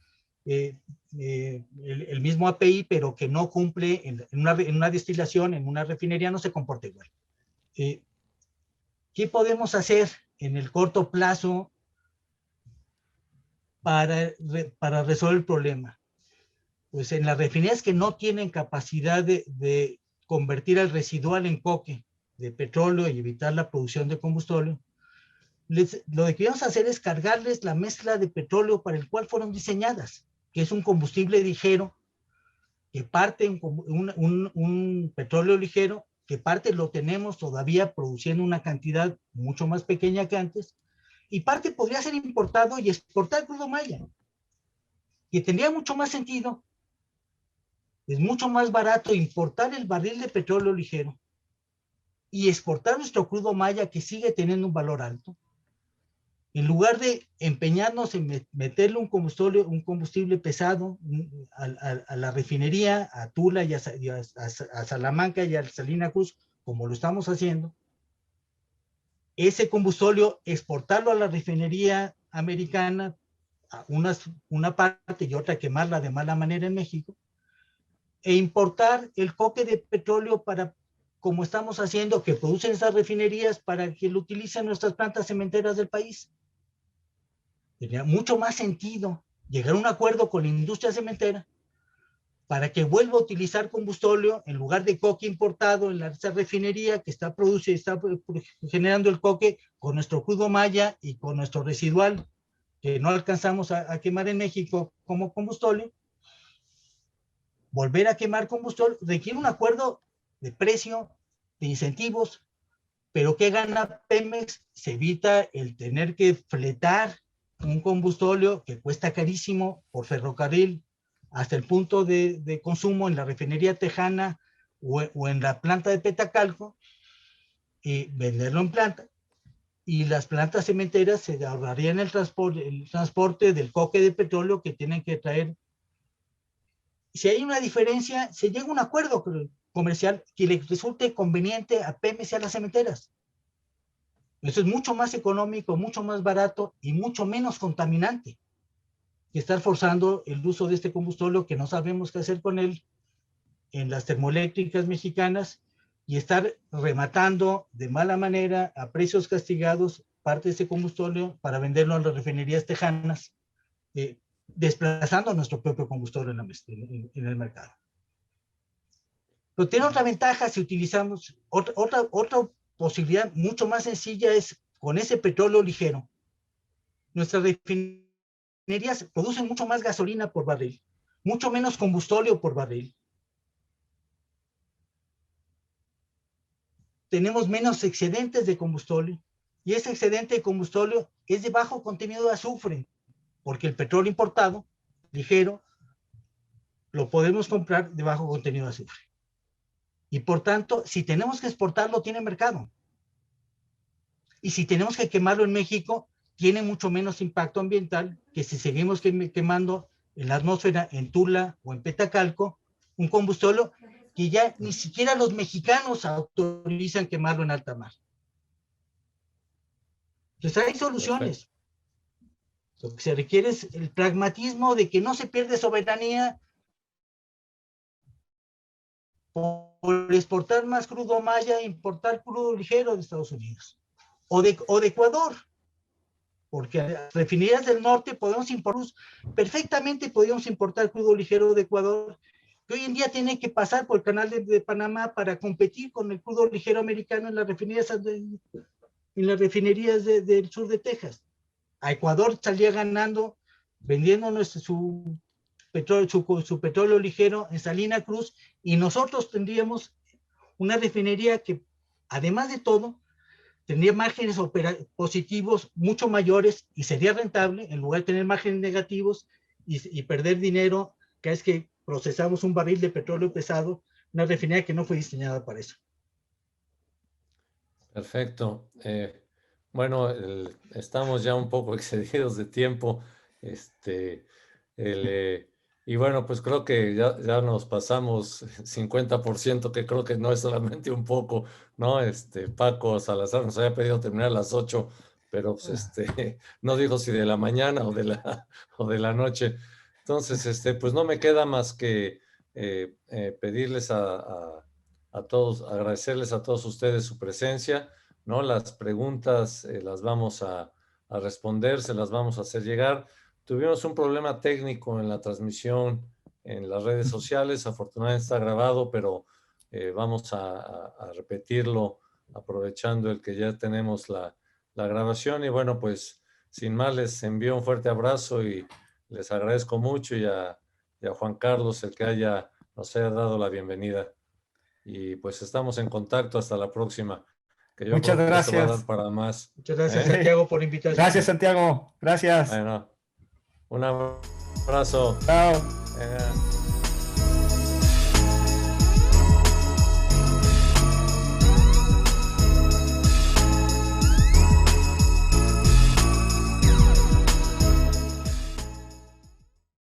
el mismo API, pero que no cumple en una destilación, en una refinería, no se comporta igual. ¿Qué podemos hacer en el corto plazo para resolver el problema? Pues en las refinerías que no tienen capacidad de convertir el residual en coque de petróleo y evitar la producción de combustible, lo que vamos a hacer es cargarles la mezcla de petróleo para el cual fueron diseñadas, que es un combustible ligero, que parte un petróleo ligero, que parte lo tenemos todavía produciendo una cantidad mucho más pequeña que antes, y parte podría ser importado y exportar crudo maya, que tendría mucho más sentido. Es mucho más barato importar el barril de petróleo ligero y exportar nuestro crudo maya, que sigue teniendo un valor alto, en lugar de empeñarnos en meterle un combustible pesado a la refinería, a Tula y a Salamanca y a Salina Cruz, como lo estamos haciendo. Ese combustible exportarlo a la refinería americana, una parte y otra quemarla de mala manera en México, e importar el coque de petróleo para, como estamos haciendo, que producen esas refinerías para que lo utilicen nuestras plantas cementeras del país. Tenía mucho más sentido llegar a un acuerdo con la industria cementera para que vuelva a utilizar combustóleo en lugar de coque importado en esa refinería que está generando el coque con nuestro crudo maya y con nuestro residual que no alcanzamos a quemar en México como combustóleo. Volver a quemar combustóleo requiere un acuerdo de precio, de incentivos, pero ¿qué gana Pemex? Se evita el tener que fletar un combustóleo que cuesta carísimo por ferrocarril hasta el punto de consumo en la refinería tejana o en la planta de Petacalco, y venderlo en planta. Y las plantas cementeras se ahorrarían el transporte del coque de petróleo que tienen que traer. Si hay una diferencia, se llega a un acuerdo comercial que le resulte conveniente a Pemex y a las cementeras. Eso es mucho más económico, mucho más barato y mucho menos contaminante que estar forzando el uso de este combustóleo que no sabemos qué hacer con él en las termoeléctricas mexicanas y estar rematando de mala manera a precios castigados parte de ese combustóleo para venderlo a las refinerías tejanas, desplazando nuestro propio combustóleo en el mercado. Pero tiene otra ventaja si utilizamos otra posibilidad mucho más sencilla es con ese petróleo ligero. Nuestras refinerías producen mucho más gasolina por barril, mucho menos combustóleo por barril. Tenemos menos excedentes de combustóleo y ese excedente de combustóleo es de bajo contenido de azufre, porque el petróleo importado, ligero, lo podemos comprar de bajo contenido de azufre. Y por tanto, si tenemos que exportarlo, tiene mercado. Y si tenemos que quemarlo en México, tiene mucho menos impacto ambiental que si seguimos quemando en la atmósfera, en Tula o en Petacalco, un combustóleo que ya ni siquiera los mexicanos autorizan quemarlo en alta mar. Entonces hay soluciones. Lo que se requiere es el pragmatismo de que no se pierde soberanía por exportar más crudo maya e importar crudo ligero de Estados Unidos o de Ecuador, porque refinerías del norte perfectamente podríamos importar crudo ligero de Ecuador, que hoy en día tiene que pasar por el canal de Panamá para competir con el crudo ligero americano en las refinerías del sur de Texas. A Ecuador salía ganando vendiéndonos su petróleo ligero en Salina Cruz, y nosotros tendríamos una refinería que, además de todo, tendría márgenes positivos mucho mayores y sería rentable en lugar de tener márgenes negativos y perder dinero cada vez que procesamos un barril de petróleo pesado, una refinería que no fue diseñada para eso. Perfecto. Bueno, estamos ya un poco excedidos de tiempo. Y bueno, pues creo que ya nos pasamos 50%, que creo que no es solamente un poco, ¿no? Paco Salazar nos había pedido terminar a las 8, pero pues no dijo si de la mañana o de la noche. Entonces, pues no me queda más que pedirles a todos, agradecerles a todos ustedes su presencia, ¿no? Las preguntas las vamos a responder, se las vamos a hacer llegar. Tuvimos un problema técnico en la transmisión en las redes sociales. Afortunadamente está grabado, pero vamos a repetirlo aprovechando el que ya tenemos la grabación. Y bueno, pues sin más les envío un fuerte abrazo y les agradezco mucho, y a Juan Carlos el que nos haya dado la bienvenida. Y pues estamos en contacto hasta la próxima. Que yo Muchas creo que gracias. esto va a dar para más. Muchas gracias, Santiago, por invitarme. Gracias, Santiago. Gracias. Bueno, un abrazo. Chao.